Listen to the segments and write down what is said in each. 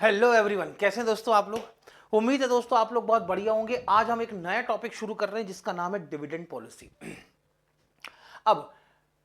Hello everyone, कैसे हैं दोस्तों आप लोग। उम्मीद है दोस्तों आप लोग बहुत बढ़िया होंगे। आज हम एक नया टॉपिक शुरू कर रहे हैं जिसका नाम है डिविडेंड पॉलिसी। अब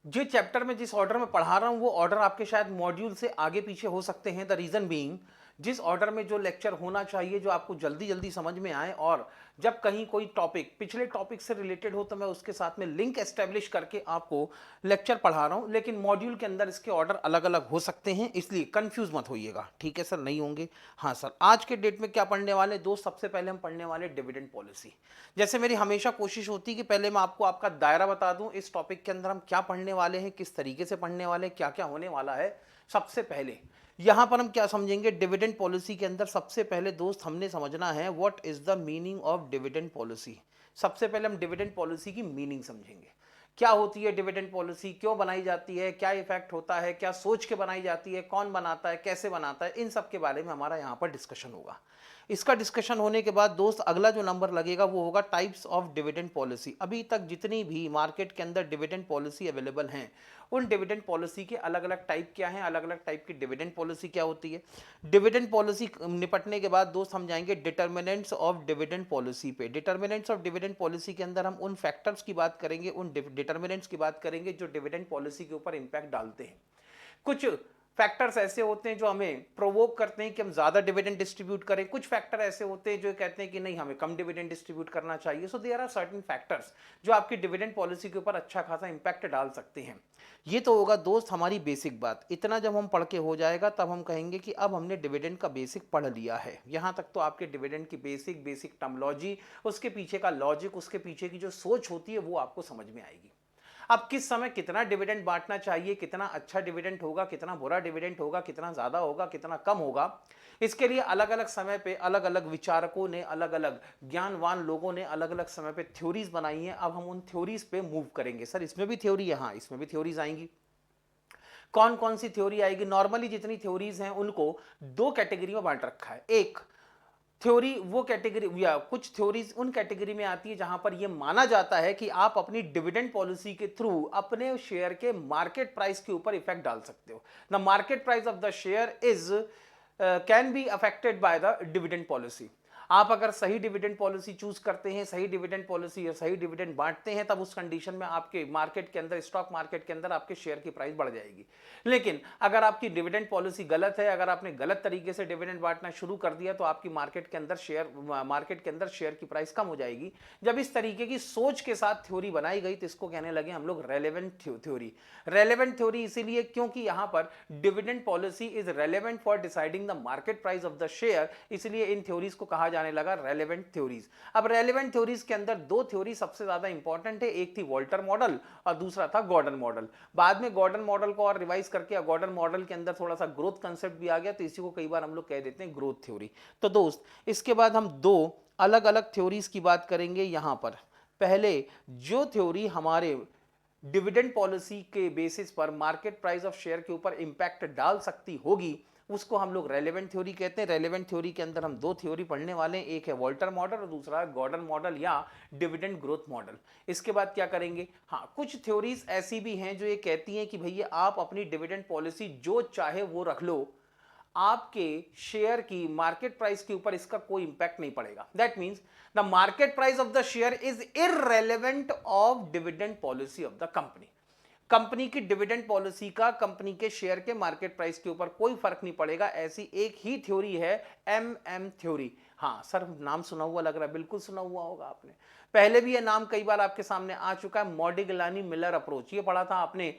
जो चैप्टर में जिस ऑर्डर में पढ़ा रहा हूं वो ऑर्डर आपके शायद मॉड्यूल से आगे पीछे हो सकते हैं। द रीजन बीइंग, जिस ऑर्डर में जो लेक्चर होना चाहिए जो आपको जल्दी जल्दी समझ में आए, और जब कहीं कोई टॉपिक पिछले टॉपिक से रिलेटेड हो तो मैं उसके साथ में लिंक एस्टेब्लिश करके आपको लेक्चर पढ़ा रहा हूं। लेकिन मॉड्यूल के अंदर इसके ऑर्डर अलग अलग हो सकते हैं, इसलिए कंफ्यूज मत होइएगा। ठीक है सर, नहीं होंगे। हाँ सर, आज के डेट में क्या पढ़ने वाले दोस्त, सबसे पहले हम पढ़ने वाले डिविडेंड पॉलिसी। जैसे मेरी हमेशा कोशिश होती है कि पहले मैं आपको आपका दायरा बता दूं, इस टॉपिक के अंदर हम क्या पढ़ने वाले हैं, किस तरीके से पढ़ने वाले हैं, क्या क्या होने वाला है। सबसे पहले यहां पर हम क्या समझेंगे, डिविडेंड पॉलिसी के अंदर सबसे पहले दोस्त हमने समझना है what is the meaning of dividend policy. सबसे पहले हम डिविडेंड पॉलिसी की मीनिंग समझेंगे। क्या होती है डिविडेंड पॉलिसी, क्यों बनाई जाती है, क्या इफेक्ट होता है, क्या सोच के बनाई जाती है, कौन बनाता है, कैसे बनाता है, इन सब के बारे में हमारा यहाँ पर डिस्कशन होगा। इसका डिस्कशन होने के बाद दोस्त अगला जो नंबर लगेगा वो होगा टाइप्स ऑफ डिविडेंड पॉलिसी। अभी तक जितनी भी मार्केट के अंदर डिविडेंड पॉलिसी अवेलेबल हैं, उन डिविडेंड पॉलिसी के अलग अलग टाइप क्या हैं, अलग अलग टाइप की डिविडेंड पॉलिसी क्या होती है। डिविडेंड पॉलिसी निपटने के बाद दोस्त हम जाएंगे डिटर्मिनेंट्स ऑफ डिविडेंड पॉलिसी पे। डिटर्मिनेंट्स ऑफ डिविडेंड पॉलिसी के अंदर हम उन फैक्टर्स की बात करेंगे, उन डिटर्मिनेंट्स की बात करेंगे जो डिविडेंड पॉलिसी के ऊपर इंपैक्ट डालते हैं। कुछ फैक्टर्स ऐसे होते हैं जो हमें प्रोवोक करते हैं कि हम ज्यादा डिविडेंड डिस्ट्रीब्यूट करें, कुछ फैक्टर ऐसे होते हैं जो कहते हैं कि नहीं, हमें कम डिविडेंड डिस्ट्रीब्यूट करना चाहिए। So there are certain factors जो आपकी डिविडेंड पॉलिसी के ऊपर अच्छा खासा इंपैक्ट डाल सकते हैं। ये तो होगा दोस्त हमारी बेसिक बात। इतना जब हम पढ़ के हो जाएगा तब हम कहेंगे कि अब हमने डिविडेंड का बेसिक पढ़ लिया है। यहां तक तो आपके डिविडेंड की बेसिक बेसिक टर्मोलॉजी, उसके पीछे का लॉजिक, उसके पीछे की जो सोच होती है वो आपको समझ में आएगी। अब किस समय कितना डिविडेंड बांटना चाहिए, कितना अच्छा डिविडेंड होगा, कितना बुरा डिविडेंड होगा, कितना ज्यादा होगा, कितना कम होगा, इसके लिए अलग अलग समय पे अलग अलग विचारकों ने, अलग अलग ज्ञानवान लोगों ने अलग अलग समय पे थ्योरीज बनाई हैं। अब हम उन थ्योरीज पे मूव करेंगे। सर इसमें भी थ्योरी है? हाँ, इसमें भी थ्योरीज आएंगी। कौन कौन सी थ्योरी आएगी? नॉर्मली जितनी थ्योरीज हैं उनको दो कैटेगरी में बांट रखा है। एक थ्योरी वो कैटेगरी, या कुछ थ्योरीज उन कैटेगरी में आती है जहां पर यह माना जाता है कि आप अपनी डिविडेंड पॉलिसी के थ्रू अपने शेयर के मार्केट प्राइस के ऊपर इफेक्ट डाल सकते हो। The market price of the share is can be affected by the dividend policy. आप अगर सही डिविडेंड पॉलिसी चूज करते हैं, सही डिविडेंड पॉलिसी या सही डिविडेंड बांटते हैं, तब उस कंडीशन में आपके मार्केट के अंदर, स्टॉक मार्केट के अंदर आपके शेयर की प्राइस बढ़ जाएगी। लेकिन अगर आपकी डिविडेंड पॉलिसी गलत है, अगर आपने गलत तरीके से डिविडेंड बांटना शुरू कर दिया, तो आपकी मार्केट के अंदर शेयर की प्राइस कम हो जाएगी। जब इस तरीके की सोच के साथ थ्योरी बनाई गई तो इसको कहने लगे हम लोग रेलेवेंट थ्योरी। रेलेवेंट थ्योरी इसीलिए क्योंकि यहां पर dividend policy is relevant for deciding the market price of the share, इसलिए इन थ्योरीज को कहा जाने लगा रेलेवेंट थ्योरीज। अब रेलेवेंट थ्योरीज के अंदर दो थ्योरी सबसे ज्यादा इंपॉर्टेंट है, एक थी वॉल्टर मॉडल और दूसरा था गॉर्डन मॉडल। बाद में गॉर्डन मॉडल को और रिवाइज करके गॉर्डन मॉडल के अंदर थोड़ा सा ग्रोथ कंसेप्ट भी आ गया, तो इसी को कई बार हम लोग कह देते हैं ग्रोथ थ्योरी। तो दोस्त इसके बाद हम दो अलग अलग थ्योरीज की बात करेंगे यहां पर। पहले जो थ्योरी हमारे डिविडेंड पॉलिसी के बेसिस पर मार्केट प्राइस ऑफ शेयर के ऊपर इंपैक्ट डाल सकती होगी, उसको हम लोग रेलेवेंट थ्योरी कहते हैं। रेलेवेंट थ्योरी के अंदर हम दो थ्योरी पढ़ने वाले हैं, एक है वॉल्टर मॉडल और दूसरा है गॉर्डन मॉडल या डिविडेंड ग्रोथ मॉडल। इसके बाद क्या करेंगे, हाँ कुछ थ्योरीज ऐसी भी हैं जो ये कहती हैं कि भैया आप अपनी डिविडेंड पॉलिसी जो चाहे वो रख लो, आपके शेयर की मार्केट प्राइस के ऊपर इसका कोई इंपैक्ट नहीं पड़ेगा। That means the market price of the share is irrelevant of dividend policy of the company. Company की डिविडेंड पॉलिसी का कंपनी के शेयर के मार्केट प्राइस के ऊपर कोई फर्क नहीं पड़ेगा। ऐसी एक ही थ्योरी है एमएम थ्योरी। हाँ सर, नाम सुना हुआ लग रहा है, बिल्कुल सुना हुआ होगा आपने। पहले भी यह नाम कई बार आपके सामने आ चुका है, मॉडिग्लानी मिलर अप्रोच। ये पढ़ा था आपने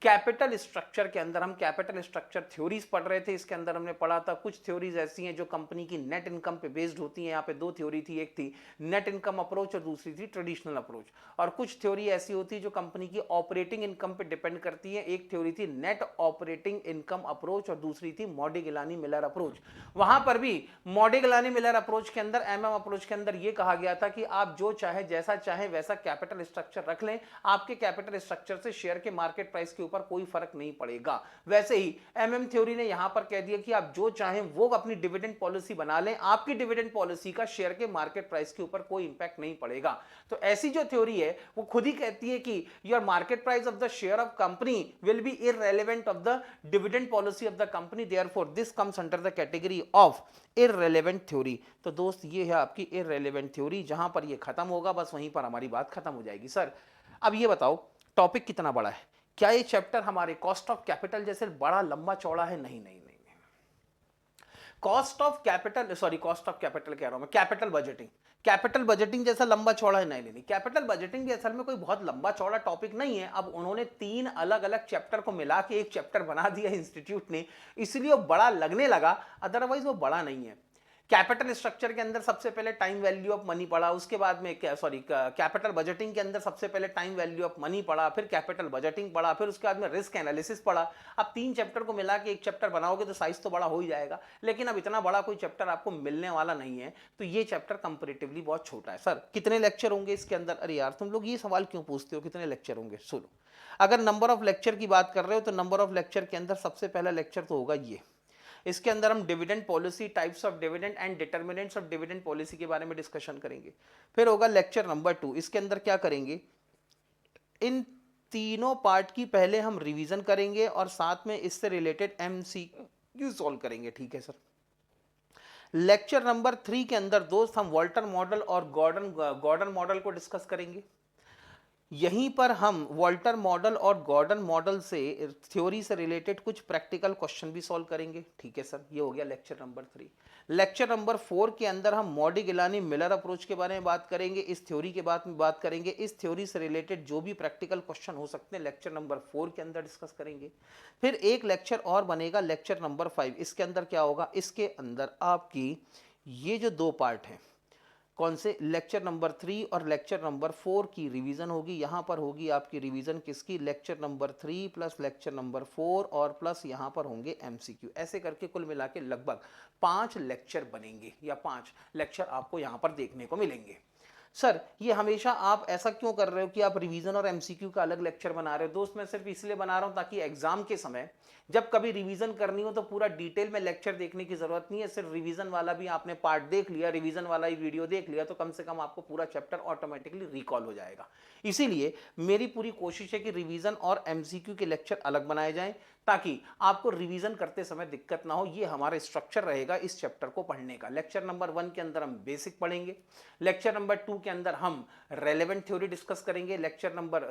कैपिटल स्ट्रक्चर के अंदर। हम कैपिटल स्ट्रक्चर थ्योरीज पढ़ रहे थे, इसके अंदर हमने पढ़ा था कुछ थ्योरीज ऐसी हैं जो कंपनी की नेट इनकम पे बेस्ड होती हैं। यहाँ पे दो थ्योरी थी, एक थी नेट इनकम अप्रोच और दूसरी थी ट्रेडिशनल अप्रोच। और कुछ थ्योरी ऐसी होती है जो कंपनी की ऑपरेटिंग इनकम पे डिपेंड करती है। एक थ्योरी थी नेट ऑपरेटिंग इनकम अप्रोच और दूसरी थी मॉडिग्लानी मिलर अप्रोच। वहां पर भी मॉडिग्लानी मिलर अप्रोच के अंदर, एमएम अप्रोच के अंदर, यह कहा गया था कि आप जो चाहे, जैसा चाहे वैसा कैपिटल स्ट्रक्चर रख लें, आपके कैपिटल स्ट्रक्चर से शेयर के मार्केट प्राइस के ऊपर ऊपर कोई फर्क नहीं पड़ेगा। वैसे ही एमएम थ्योरी ने यहां पर कह दिया कि आप जो चाहें वो अपनी डिविडेंड पॉलिसी बना लें, आपकी डिविडेंड पॉलिसी का शेयर के मार्केट प्राइस के ऊपर कोई इंपैक्ट नहीं पड़ेगा। तो ऐसी जो थ्योरी है वो खुद ही कहती है कि your market price of the share of company will be irrelevant of the dividend policy of the company, therefore this comes under the category of irrelevant theory. तो दोस्त ये है आपकी इररेलेवेंट थ्योरी, जहां पर ये खत्म होगा बस वहीं पर हमारी बात खत्म हो जाएगी। सर अब ये बताओ टॉपिक कितना बड़ा है, क्या ये चैप्टर हमारे कॉस्ट ऑफ कैपिटल जैसे बड़ा लंबा चौड़ा है? नहीं नहीं नहीं, कॉस्ट ऑफ कैपिटल कह रहा हूं मैं, कैपिटल बजटिंग, कैपिटल बजटिंग जैसा लंबा चौड़ा है? नहीं नहीं, कैपिटल बजटिंग भी असल में कोई बहुत लंबा चौड़ा टॉपिक नहीं है। अब उन्होंने 3 अलग अलग चैप्टर को मिला के एक चैप्टर बना दिया इंस्टीट्यूट ने, इसलिए वो बड़ा लगने लगा, अदरवाइज वो बड़ा नहीं है। कैपिटल स्ट्रक्चर के अंदर सबसे पहले टाइम वैल्यू ऑफ मनी पढ़ा, उसके बाद में कैपिटल बजटिंग के अंदर सबसे पहले टाइम वैल्यू ऑफ मनी पढ़ा, फिर कैपिटल बजटिंग पढ़ा, फिर उसके बाद में रिस्क एनालिसिस पढ़ा। अब 3 चैप्टर को मिला के एक चैप्टर बनाओगे तो साइज तो बड़ा हो ही जाएगा, लेकिन अब इतना बड़ा कोई चैप्टर आपको मिलने वाला नहीं है, तो ये चैप्टर कंपैरेटिवली बहुत छोटा है। सर कितने लेक्चर होंगे इसके अंदर? अरे यार तुम लोग ये सवाल क्यों पूछते हो कितने लेक्चर होंगे? सुनो, अगर नंबर ऑफ लेक्चर की बात कर रहे हो तो नंबर ऑफ लेक्चर के अंदर सबसे पहला लेक्चर तो होगा ये, इसके अंदर हम dividend policy, types of dividend and determinants of dividend policy के बारे में डिस्कशन करेंगे। फिर होगा लेक्चर नंबर 2, इसके अंदर क्या करेंगे, इन तीनों पार्ट की पहले हम रिवीजन करेंगे और साथ में इससे रिलेटेड एमसीक्यू सॉल्व करेंगे। ठीक है सर। लेक्चर नंबर 3 के अंदर दोस्त हम वॉल्टर मॉडल और गॉर्डन मॉडल को डिस्कस करेंगे। यहीं पर हम वॉल्टर मॉडल और गॉर्डन मॉडल से थ्योरी से रिलेटेड कुछ प्रैक्टिकल क्वेश्चन भी सॉल्व करेंगे। ठीक है सर, ये हो गया लेक्चर नंबर 3। लेक्चर नंबर 4 के अंदर हम मॉडी-गिलानी मिलर अप्रोच के बारे में बात करेंगे, इस थ्योरी के बाद में बात करेंगे, इस थ्योरी से रिलेटेड जो भी प्रैक्टिकल क्वेश्चन हो सकते हैं लेक्चर नंबर 4 के अंदर डिस्कस करेंगे। फिर एक लेक्चर और बनेगा लेक्चर नंबर 5, इसके अंदर क्या होगा, इसके अंदर आपकी ये जो 2 पार्ट हैं, कौन से, लेक्चर नंबर 3 और लेक्चर नंबर 4 की रिवीजन होगी। यहां पर होगी आपकी रिवीजन किसकी, lecture number 3 plus lecture number 4 और प्लस यहां पर होंगे एमसीक्यू। ऐसे करके कुल मिला के लगभग 5 लेक्चर बनेंगे या 5 लेक्चर आपको यहां पर देखने को मिलेंगे। सर ये हमेशा आप ऐसा क्यों कर रहे हो कि आप रिवीजन और एमसीक्यू का अलग लेक्चर बना रहे हो? दोस्त मैं सिर्फ इसलिए बना रहा हूं ताकि एग्जाम के समय जब कभी रिवीजन करनी हो तो पूरा डिटेल में लेक्चर देखने की जरूरत नहीं है, सिर्फ रिवीजन वाला भी आपने पार्ट देख लिया, रिवीजन वाला ही वीडियो देख लिया, तो कम से कम आपको पूरा चैप्टर ऑटोमेटिकली रिकॉल हो जाएगा। इसीलिए मेरी पूरी कोशिश है कि रिवीजन और एमसीक्यू के लेक्चर अलग बनाए जाएं ताकि आपको रिवीजन करते समय दिक्कत ना हो। ये हमारा स्ट्रक्चर रहेगा इस चैप्टर को पढ़ने का। लेक्चर नंबर 1 के अंदर हम बेसिक पढ़ेंगे, लेक्चर नंबर 2 के अंदर हम रेलेवेंट थ्योरी डिस्कस करेंगे, लेक्चर नंबर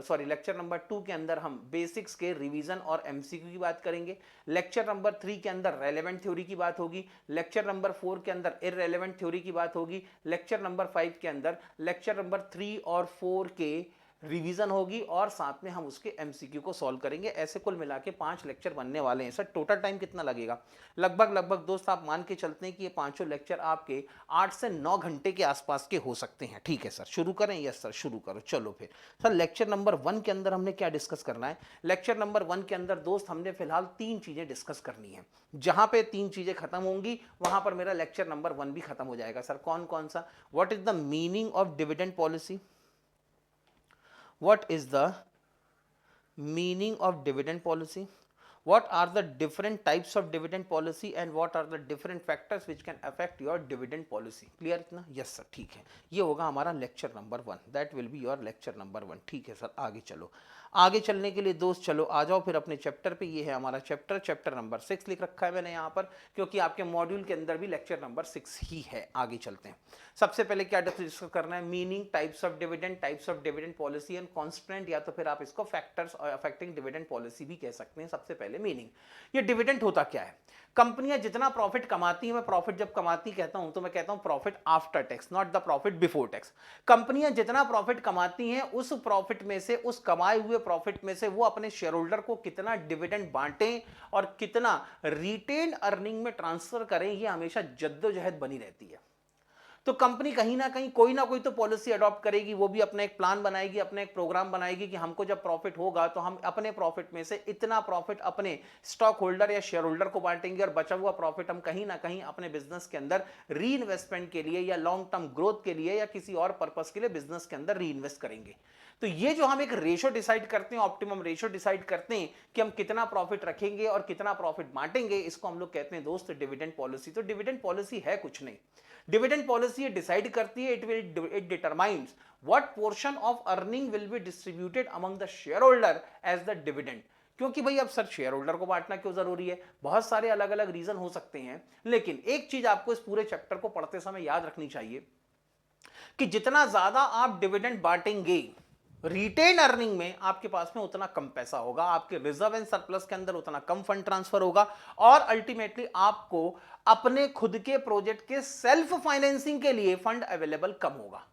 2 के अंदर हम बेसिक्स के रिवीजन और एमसीक्यू की बात करेंगे, लेक्चर नंबर 3 के अंदर रेलेवेंट थ्योरी की बात होगी, लेक्चर नंबर 4 के अंदर इररेलेवेंट थ्योरी की बात होगी, लेक्चर नंबर 5 के अंदर लेक्चर नंबर 3 और 4 के रिवीजन होगी और साथ में हम उसके एमसीक्यू को सॉल्व करेंगे। ऐसे कुल मिला के 5 लेक्चर बनने वाले हैं। सर टोटल टाइम कितना लगेगा? लगभग दोस्त आप मान के चलते हैं कि ये 5 लेक्चर आपके 8 से 9 घंटे के आसपास के हो सकते हैं। ठीक है सर, शुरू करें? यस सर शुरू करो। चलो फिर सर लेक्चर नंबर 1 के अंदर हमने क्या डिस्कस करना है? लेक्चर नंबर 1 के अंदर दोस्त हमने फिलहाल 3 चीजें डिस्कस करनी है। जहां पे 3 चीजें खत्म होंगी वहां पर मेरा लेक्चर नंबर 1 भी खत्म हो जाएगा। सर कौन कौन सा? What is the meaning of dividend policy? What is the meaning of dividend policy? What are the different types of dividend policy and what are the different factors which can affect your dividend policy? Clear इतना? Yes sir, ठीक है, ये होगा हमारा lecture number 1, that will be your lecture number 1। ठीक है sir, आगे चलो। आगे चलने के लिए दोस्त चलो आ जाओ फिर अपने चैप्टर पे। ये है हमारा चैप्टर नंबर 6 लिख रखा है मैंने यहाँ पर, क्योंकि आपके मॉड्यूल के अंदर भी लेक्चर नंबर 6 ही है। आगे चलते हैं। सबसे पहले क्या डिस्कस करना है? Meaning, types of dividend policy and constant, या तो फिर आप इसको फैक्टर्स अफेक्टिंग डिविडेंड पॉलिसी भी कह सकते हैं। सबसे पहले मीनिंग, ये डिविडेंड होता क्या है? कंपनियां जितना प्रॉफिट कमाती हैं, मैं प्रॉफिट जब कमाती कहता हूं तो मैं कहता हूं profit after tax, not the profit before tax. कंपनियां जितना प्रॉफिट कमाती हैं उस प्रॉफिट में से, उस कमाए हुए प्रॉफिट में से वो अपने शेयर होल्डर को कितना डिविडेंड बांटें और कितना रिटेन अर्निंग में ट्रांसफर करें, ये हमेशा जद्दोजहद बनी रहती है। तो कंपनी कहीं ना कोई तो पॉलिसी अडॉप्ट करेगी, वो भी अपना एक प्लान बनाएगी, अपना एक प्रोग्राम बनाएगी कि हमको जब प्रॉफिट होगा तो हम अपने प्रॉफिट में से इतना प्रॉफिट अपने स्टॉक होल्डर या शेयर होल्डर को बांटेंगे और बचा हुआ प्रॉफिट हम कहीं ना कहीं अपने बिजनेस के अंदर री इन्वेस्टमेंट के लिए या लॉन्ग टर्म ग्रोथ के लिए या किसी और पर्पस के लिए बिजनेस के अंदर री इन्वेस्ट करेंगे। तो ये जो हम एक रेशो डिसाइड करते हैं, ऑप्टिमम रेशो डिसाइड करते हैं कि हम कितना प्रॉफिट रखेंगे और कितना प्रॉफिट बांटेंगे, इसको हम लोग कहते हैं दोस्त डिविडेंड पॉलिसी। तो डिविडेंड पॉलिसी है कुछ नहीं, डिविडेंड पॉलिसी ये डिसाइड करती है, it determines what portion of earning will be distributed among the share holder as the dividend. क्योंकि भाई अब सर शेयर होल्डर को बांटना क्यों जरूरी है, बहुत सारे अलग अलग रीजन हो सकते हैं, लेकिन एक चीज आपको इस पूरे चैप्टर को पढ़ते समय याद रखनी चाहिए कि जितना ज्यादा आप डिविडेंड बांटेंगे रिटेन अर्निंग में, आपके पास में उतना कम पैसा होगा, आपके रिजर्व एंड सरप्लस के अंदर उतना कम फंड ट्रांसफर होगा और अल्टीमेटली आपको अपने खुद के प्रोजेक्ट के सेल्फ फाइनेंसिंग के लिए फंड अवेलेबल कम होगा।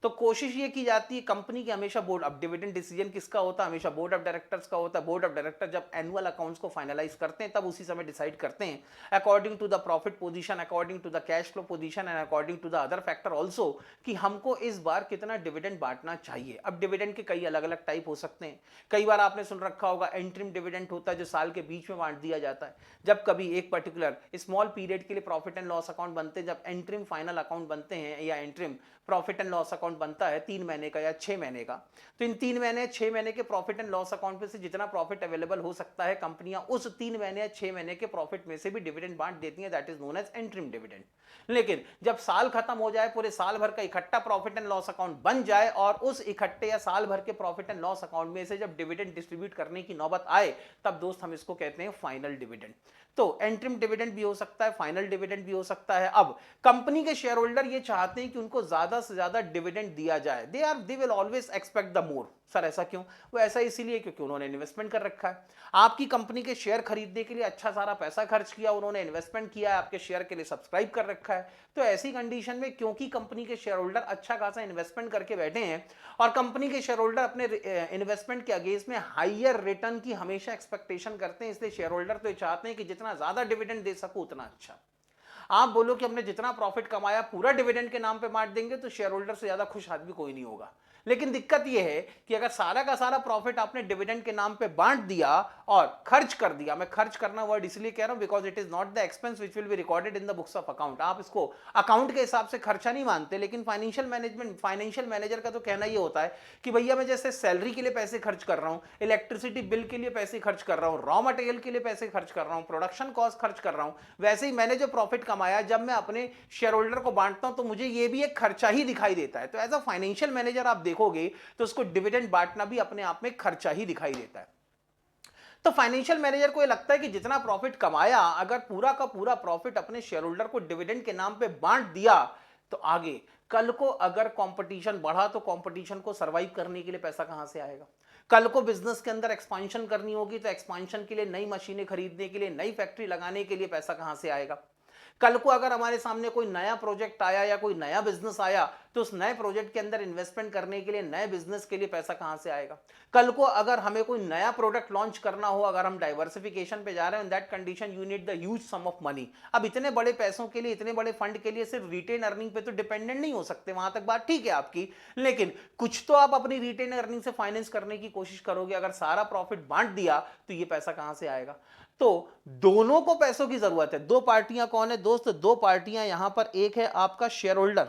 तो कोशिश ये की जाती है कंपनी की हमेशा बोर्ड, अब डिविडेंड डिसीजन किसका होता है, हमेशा बोर्ड ऑफ डायरेक्टर्स का होता है। बोर्ड ऑफ डायरेक्टर जब एनुअल अकाउंट्स को फाइनलाइज करते हैं तब उसी समय डिसाइड करते हैं according to the profit position, according to the cash flow position and according to the other factor also कि हमको इस बार कितना डिविडेंड बांटना चाहिए। अब डिविडेंड के कई अलग अलग टाइप हो सकते हैं। कई बार आपने सुन रखा होगा इंटरिम डिविडेंड होता है जो साल के बीच में बांट दिया जाता है। जब कभी एक पर्टिकुलर स्मॉल पीरियड के लिए प्रॉफिट एंड लॉस अकाउंट बनते हैं, जब इंटरिम फाइनल अकाउंट बनते हैं या interim profit and loss account बनता है 3 महीने का या 6 महीने का, तो इन 3 महीने 6 महीने के प्रॉफिट एंड लॉस अकाउंट में से जितना प्रॉफिट अवेलेबल हो सकता है कंपनियां उस 3 महीने या 6 महीने के प्रॉफिट में से भी डिविडेंड बांट देती हैं, that is known as interim dividend. लेकिन जब साल खत्म हो जाए, पूरे साल भर का इकट्ठा प्रॉफिट एंड लॉस अकाउंट बन जाए और उस इकट्ठे या साल भर के प्रॉफिट एंड लॉस अकाउंट में से जब डिविडेंड डिस्ट्रीब्यूट करने की नौबत आए, तब दोस्त हम इसको कहते हैं फाइनल डिविडेंड। तो एंट्रिम डिविडेंड भी हो सकता है, फाइनल डिविडेंड भी हो सकता है। अब कंपनी के शेयर होल्डर ये चाहते हैं कि उनको ज्यादा से ज्यादा डिविडेंड दिया जाए, they will always expect the more. Sir ऐसा क्यों? वो ऐसा इसीलिए क्योंकि उन्होंने इन्वेस्टमेंट कर रखा है, आपकी कंपनी के शेयर खरीदने के लिए अच्छा सारा पैसा खर्च किया, उन्होंने इन्वेस्टमेंट किया है, आपके शेयर के लिए सब्सक्राइब कर रखा है। तो ऐसी कंडीशन में क्योंकि कंपनी के शेयर होल्डर अच्छा खासा इन्वेस्टमेंट करके बैठे हैं और कंपनी के शेयर होल्डर अपने इन्वेस्टमेंट के अगेंस्ट में हाईयर रिटर्न की हमेशा एक्सपेक्टेशन करते हैं, इसलिए शेयर होल्डर तो चाहते हैं कि जितना ज्यादा डिविडेंड दे सकूं उतना अच्छा। आप बोलो कि हमने जितना प्रॉफिट कमाया पूरा डिविडेंड के नाम पे बांट देंगे तो शेयर होल्डर से ज्यादा खुश आदमी कोई नहीं होगा। लेकिन दिक्कत यह है कि अगर सारा का सारा प्रॉफिट आपने डिविडेंड के नाम पे बांट दिया और खर्च कर दिया, मैं खर्च करना वर्ड इसलिए कह रहा हूं because it is not the expense which will be recorded in the books of account, आप इसको अकाउंट के हिसाब से खर्चा नहीं मानते, लेकिन फाइनेंशियल मैनेजर का तो कहना यह होता है कि भैया मैं जैसे सैलरी के लिए पैसे खर्च कर रहा हूं, इलेक्ट्रिसिटी बिल के लिए पैसे खर्च कर रहा हूं, रॉ मटेरियल के लिए पैसे खर्च कर रहा हूं, प्रोडक्शन कॉस्ट खर्च कर रहा हूं, वैसे ही मैंने जो प्रॉफिट कमाया जब मैं अपने शेयर होल्डर को बांटता हूं तो मुझे यह भी एक खर्चा ही दिखाई देता है। तो एज अ फाइनेंशियल मैनेजर आप देखोगे तो उसको डिविडेंड बांटना भी अपने आप में खर्चा ही दिखाई देता है। तो फाइनेंशियल मैनेजर को यह लगता है कि जितना प्रॉफिट कमाया अगर पूरा का पूरा प्रॉफिट अपने शेयर होल्डर को डिविडेंड के नाम पे बांट दिया तो आगे कल को अगर कंपटीशन बढ़ा तो कंपटीशन को सरवाइव करने के लिए पैसा कहां से आएगा? कल को बिजनेस के अंदर एक्सपांशन करनी होगी तो एक्सपांशन के लिए नई मशीनें खरीदने के लिए, नई फैक्ट्री लगाने के लिए पैसा कहां से आएगा? कल को अगर हमारे सामने कोई नया प्रोजेक्ट आया या कोई नया बिजनेस आया तो उस नए प्रोजेक्ट के अंदर इन्वेस्टमेंट करने के लिए, नए बिजनेस के लिए पैसा कहां से आएगा? कल को अगर हमें कोई नया प्रोडक्ट लॉन्च करना हो, अगर हम डाइवर्सिफिकेशन पे जा रहे हैं, in that condition you need the huge sum of money. अब इतने बड़े पैसों के लिए, इतने बड़े फंड के लिए सिर्फ रिटेन अर्निंग पे तो डिपेंडेंट नहीं हो सकते, वहां तक बात ठीक है आपकी, लेकिन कुछ तो आप अपनी रिटेन अर्निंग से फाइनेंस करने की कोशिश करोगे। अगर सारा प्रॉफिट बांट दिया तो ये पैसा कहां से आएगा? तो दोनों को पैसों की जरूरत है। दो पार्टियां कौन है दोस्त? दो पार्टियां यहां पर, एक है आपका शेयर होल्डर,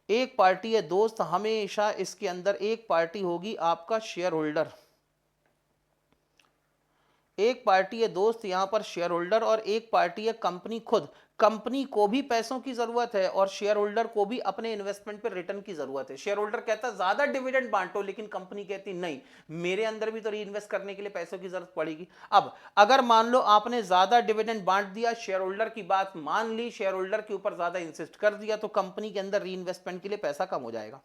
एक पार्टी है दोस्त, हमेशा इसके अंदर एक पार्टी होगी आपका शेयर होल्डर, एक पार्टी है दोस्त यहां पर शेयर होल्डर और एक पार्टी है कंपनी खुद। कंपनी को भी पैसों की जरूरत है और शेयर होल्डर को भी अपने इन्वेस्टमेंट पर रिटर्न की जरूरत है। शेयर होल्डर कहता है ज्यादा डिविडेंड बांटो, लेकिन कंपनी कहती नहीं, मेरे अंदर भी तो री इन्वेस्ट करने के लिए पैसों की जरूरत पड़ेगी। अब अगर मान लो आपने ज्यादा डिविडेंड बांट दिया, शेयर होल्डर की बात मान ली, शेयर होल्डर के ऊपर ज्यादा इंसिस्ट कर दिया, तो कंपनी के अंदर री इन्वेस्टमेंट के लिए पैसा कम हो जाएगा।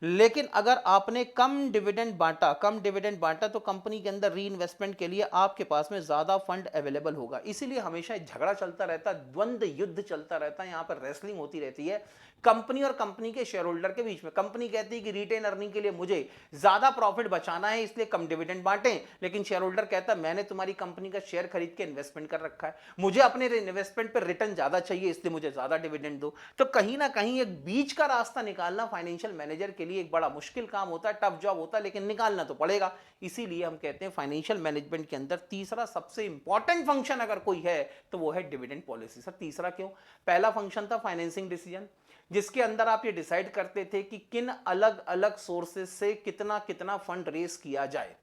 लेकिन अगर आपने कम डिविडेंड बांटा तो कंपनी के अंदर री इन्वेस्टमेंट के लिए आपके पास में ज्यादा फंड अवेलेबल होगा। इसीलिए हमेशा एक झगड़ा चलता रहता है, द्वंद्व युद्ध चलता रहता है, यहां पर रेसलिंग होती रहती है कंपनी और कंपनी के शेयर होल्डर के बीच में। कंपनी कहती है कि रिटेन अर्निंग के लिए मुझे ज्यादा प्रॉफिट बचाना है, इसलिए कम डिविडेंड बांटें, लेकिन शेयर होल्डर कहता है मैंने तुम्हारी कंपनी का शेयर खरीद के इन्वेस्टमेंट कर रखा है, मुझे अपने इन्वेस्टमेंट पर रिटर्न ज्यादा चाहिए, इसलिए मुझे ज्यादा डिविडेंड दो। तो कहीं ना कहीं एक बीच का रास्ता निकालना फाइनेंशियल मैनेजर के लिए एक बड़ा मुश्किल काम होता है, टफ जॉब होता है, लेकिन निकालना तो पड़ेगा। इसीलिए हम कहते हैं फाइनेंशियल मैनेजमेंट के अंदर तीसरा सबसे इंपॉर्टेंट फंक्शन अगर कोई है तो वो है डिविडेंड पॉलिसी। सर तीसरा क्यों? पहला फंक्शन था फाइनेंसिंग डिसीजन, जिसके अंदर आप ये डिसाइड करते थे कि किन अलग अलग सोर्सेस से कितना कितना फंड रेस किया जाए।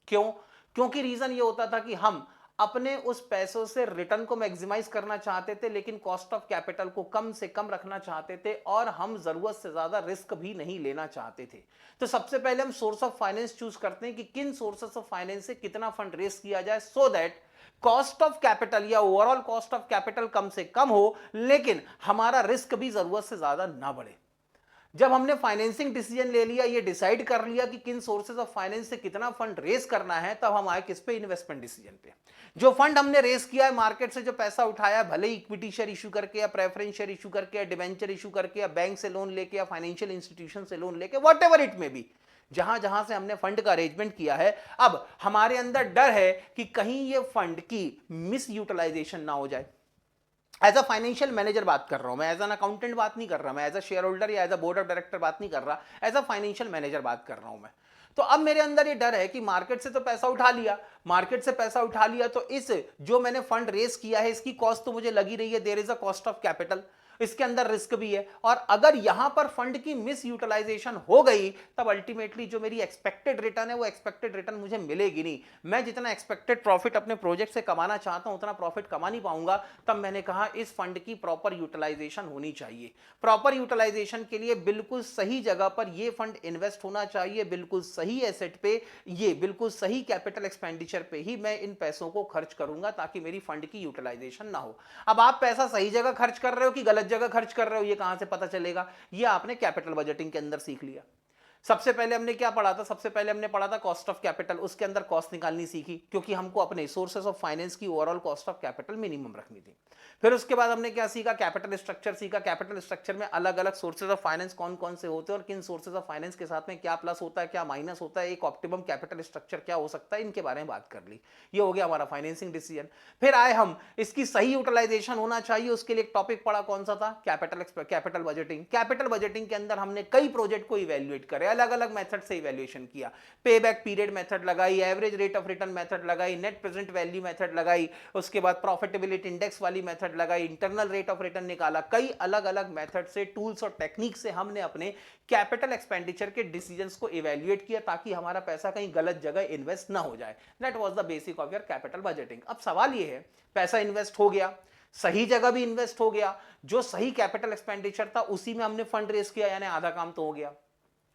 क्यों? क्योंकि रीजन ये होता था कि हम अपने उस पैसों से रिटर्न को मैक्सिमाइज करना चाहते थे, लेकिन कॉस्ट ऑफ कैपिटल को कम से कम रखना चाहते थे, और हम जरूरत से ज्यादा रिस्क भी नहीं लेना चाहते थे। तो सबसे पहले हम सोर्स ऑफ फाइनेंस चूज करते हैं कि किन सोर्सेस ऑफ फाइनेंस से कितना फंड रेस किया जाए, so that cost of capital या ओवरऑल कॉस्ट ऑफ कैपिटल कम से कम हो, लेकिन हमारा रिस्क भी जरूरत से ज्यादा ना बढ़े। जब हमने फाइनेंसिंग डिसीजन ले लिया, ये डिसाइड कर लिया कि किन सोर्सेज ऑफ फाइनेंस से कितना फंड रेस करना है, तब हम आए किस पे? इन्वेस्टमेंट डिसीजन पे। जो फंड हमने रेस किया है मार्केट से, जो पैसा उठाया, भले ही इक्विटी शेयर इशू करके या प्रेफरेंस शेयर इशू करके या डिवेंचर इशू करके या बैंक से लोन लेके या फाइनेंशियल इंस्टीट्यूशन से लोन लेके, वॉट एवर इट में भी, जहां जहां से हमने फंड का अरेंजमेंट किया है, अब हमारे अंदर डर है कि कहीं ये फंड की मिस यूटिलाइजेशन ना हो जाए। एज अ फाइनेंशियल मैनेजर बात कर रहा हूं मैं, एज एन अकाउंटेंट बात नहीं कर रहा मैं, एज अ शेयर होल्डर या as a board of director बात नहीं कर रहा, एज अ फाइनेंशियल मैनेजर बात कर रहा हूं मैं। तो अब मेरे अंदर ये डर है कि मार्केट से तो पैसा उठा लिया, मार्केट से पैसा उठा लिया, तो इस जो मैंने फंड रेस किया है इसकी कॉस्ट तो मुझे लगी रही है, there is a cost of capital, इसके अंदर रिस्क भी है, और अगर यहां पर फंड की मिस यूटिलाइजेशन हो गई, तब अल्टीमेटली जो मेरी एक्सपेक्टेड रिटर्न है वो एक्सपेक्टेड रिटर्न मुझे मिलेगी नहीं। मैं जितना एक्सपेक्टेड प्रॉफिट अपने प्रोजेक्ट से कमाना चाहता हूं उतना प्रॉफिट कमा नहीं पाऊंगा। तब मैंने कहा इस फंड की प्रॉपर यूटिलाइजेशन होनी चाहिए। प्रॉपर यूटिलाइजेशन के लिए बिल्कुल सही जगह पर यह फंड इन्वेस्ट होना चाहिए, बिल्कुल सही एसेट पे, ये बिल्कुल सही कैपिटल एक्सपेंडिचर पे ही मैं इन पैसों को खर्च करूंगा, ताकि मेरी फंड की यूटिलाइजेशन ना हो। अब आप पैसा सही जगह खर्च कर रहे हो कि गलत जगह खर्च कर रहे हो, ये कहां से पता चलेगा? ये आपने कैपिटल बजटिंग के अंदर सीख लिया। सबसे पहले हमने क्या पढ़ा था? सबसे पहले हमने पढ़ा था कॉस्ट ऑफ कैपिटल, उसके अंदर कॉस्ट निकालनी सीखी, क्योंकि हमको अपने सोर्सेस ऑफ फाइनेंस की overall cost of capital minimum रखनी थी। फिर उसके बाद हमने क्या सीखा? कैपिटल स्ट्रक्चर सीखा। कैपिटल स्ट्रक्चर में अलग अलग सोर्सेज ऑफ फाइनेंस कौन कौन से होते हैं और किन सोर्सेज ऑफ फाइनेंस के साथ में क्या प्लस होता है, क्या माइनस होता है, एक ऑप्टिमम कैपिटल स्ट्रक्चर क्या हो सकता है, इनके बारे में बात कर ली। ये हो गया हमारा फाइनेंसिंग डिसीजन। फिर आए हम इसकी सही यूटिलाइजेशन होना चाहिए, उसके लिए एक टॉपिक पढ़ा, कौन सा था? Capital budgeting. कैपिटल बजटिंग के अंदर हमने कई प्रोजेक्ट को इवेल्युएट करे, अलग अलग मेथड से इवैल्यूएशन किया, पे बैक पीरियड मेथड लगाई, average rate of return method लगाई, नेट प्रेजेंट वैल्यू मेथड लगाई, उसके बाद प्रॉफिटेबिलिटी इंडेक्स वाली मेथड लगाई, इंटरनल रेट ऑफ रिटर्न निकाला। कई अलग अलग मेथड से, टूल्स और टेक्निक से हमने अपने कैपिटल एक्सपेंडिचर के डिसीजंस को इवैल्यूएट किया, ताकि हमारा पैसा कहीं गलत जगह इन्वेस्ट ना हो जाए। That was the basic of your capital budgeting. अब सवाल ये है, पैसा इन्वेस्ट हो गया, सही जगह भी इन्वेस्ट हो गया, जो सही कैपिटल एक्सपेंडिचर था उसी में हमने फंड रेस किया, यानी आधा काम तो हो गया।